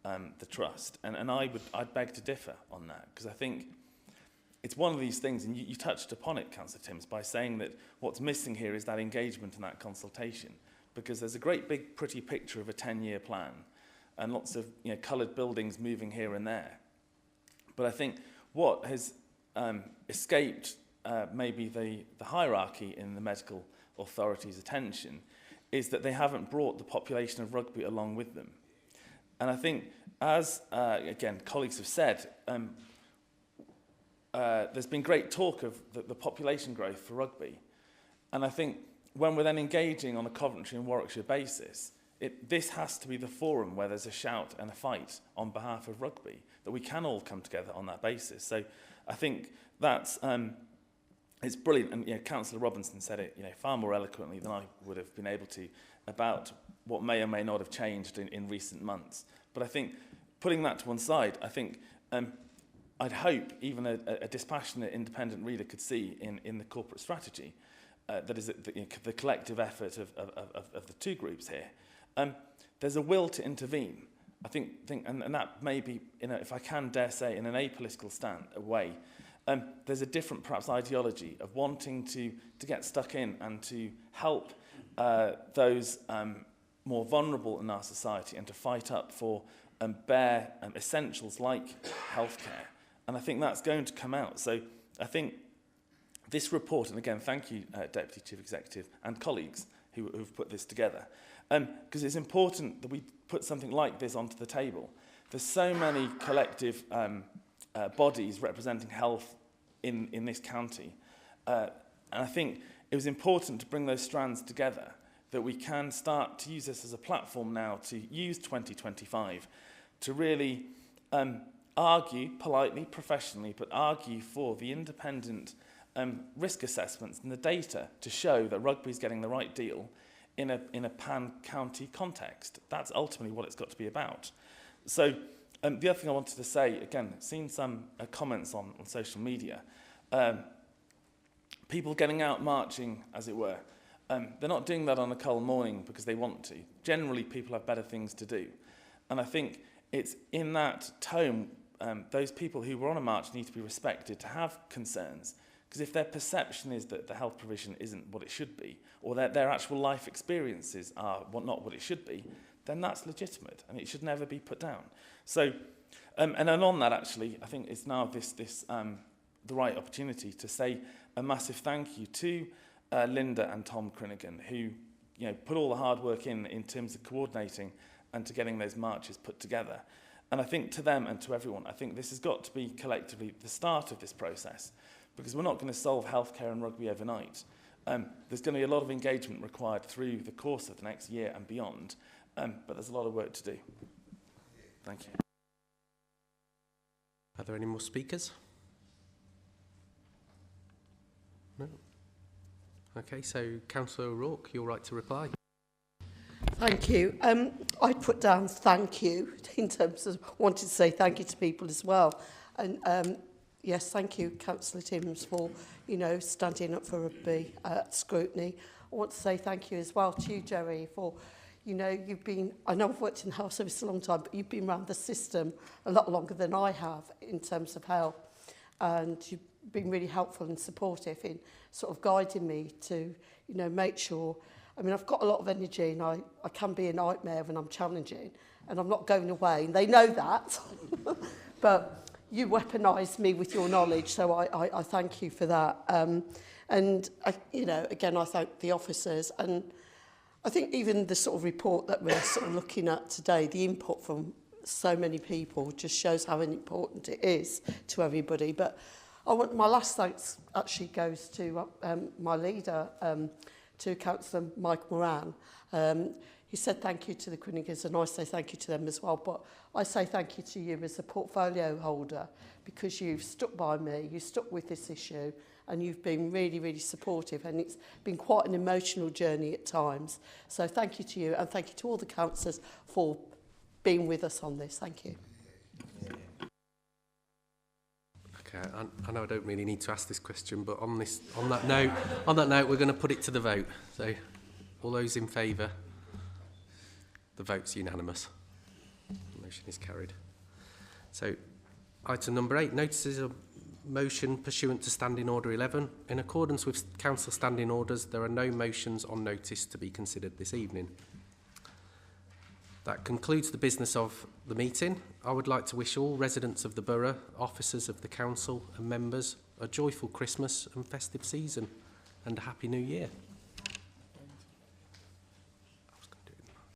the Trust. And I'd beg to differ on that, because I think it's one of these things, and you touched upon it, Councillor Timms, by saying that what's missing here is that engagement and that consultation, because there's a great big pretty picture of a 10-year plan and lots of coloured buildings moving here and there. But I think what has escaped maybe the hierarchy in the medical authority's attention is that they haven't brought the population of Rugby along with them. And I think, as, again, colleagues have said, there's been great talk of the population growth for Rugby. And I think when we're then engaging on a Coventry and Warwickshire basis, this has to be the forum where there's a shout and a fight on behalf of Rugby, that we can all come together on that basis. So I think that's it's brilliant, and Councillor Robinson said it far more eloquently than I would have been able to about what may or may not have changed in recent months. But I think, putting that to one side, I think I'd hope even a dispassionate independent reader could see in the corporate strategy that is the collective effort of the two groups here. There's a will to intervene. I think and that may be, if I can dare say, in an apolitical way. There's a different, perhaps, ideology of wanting to get stuck in and to help those more vulnerable in our society and to fight up for bare essentials like healthcare. And I think that's going to come out. So I think this report, and again, thank you, Deputy Chief Executive and colleagues who've put this together, because it's important that we put something like this onto the table. There's so many collective bodies representing health in this county. And I think it was important to bring those strands together, that we can start to use this as a platform now to use 2025 to really argue politely, professionally, but argue for the independent risk assessments and the data to show that rugby is getting the right deal in a pan-county context. That's ultimately what it's got to be about. So the other thing I wanted to say, again, seen some comments on social media, people getting out marching, as it were. They're not doing that on a cold morning because they want to. Generally, people have better things to do. And I think it's in that tone, those people who were on a march need to be respected, to have concerns. Because if their perception is that the health provision isn't what it should be, or that their actual life experiences are not what it should be, then that's legitimate and it should never be put down. So, and on that, actually, I think it's now the right opportunity to say a massive thank you to Linda and Tom Crinigan, who put all the hard work in terms of coordinating and to getting those marches put together. And I think to them and to everyone, I think this has got to be collectively the start of this process, because we're not going to solve healthcare and rugby overnight. There's going to be a lot of engagement required through the course of the next year and beyond, but there's a lot of work to do. Thank you. Are there any more speakers? No? Okay, so Councillor O'Rourke, you're right to reply. Thank you. I put down thank you in terms of wanting to say thank you to people as well. And yes, thank you, Councillor Timms, for, standing up for rugby scrutiny. I want to say thank you as well to you, Jerry, for, you've been, I know I've worked in the health service a long time, but you've been around the system a lot longer than I have in terms of health. And you've been really helpful and supportive in sort of guiding me to, make sure. I mean, I've got a lot of energy and I can be a nightmare when I'm challenging and I'm not going away. And they know that. But you weaponise me with your knowledge, so I thank you for that. And, again, I thank the officers. And I think even the sort of report that we're sort of looking at today, the input from so many people just shows how important it is to everybody. But my last thanks actually goes to my leader, to Councillor Mike Moran. He said thank you to the Quinigans, and I say thank you to them as well. But I say thank you to you as a portfolio holder, because you've stuck by me, you stuck with this issue, and you've been really, really supportive. And it's been quite an emotional journey at times. So thank you to you, and thank you to all the councillors for being with us on this. Thank you. Okay, I know I don't really need to ask this question, but on that note, we're going to put it to the vote. So, all those in favour? The vote's unanimous. The motion is carried. So, item number 8, notices of motion pursuant to Standing Order 11. In accordance with Council Standing Orders, there are no motions on notice to be considered this evening. That concludes the business of the meeting. I would like to wish all residents of the borough, officers of the council and members a joyful Christmas and festive season and a happy new year.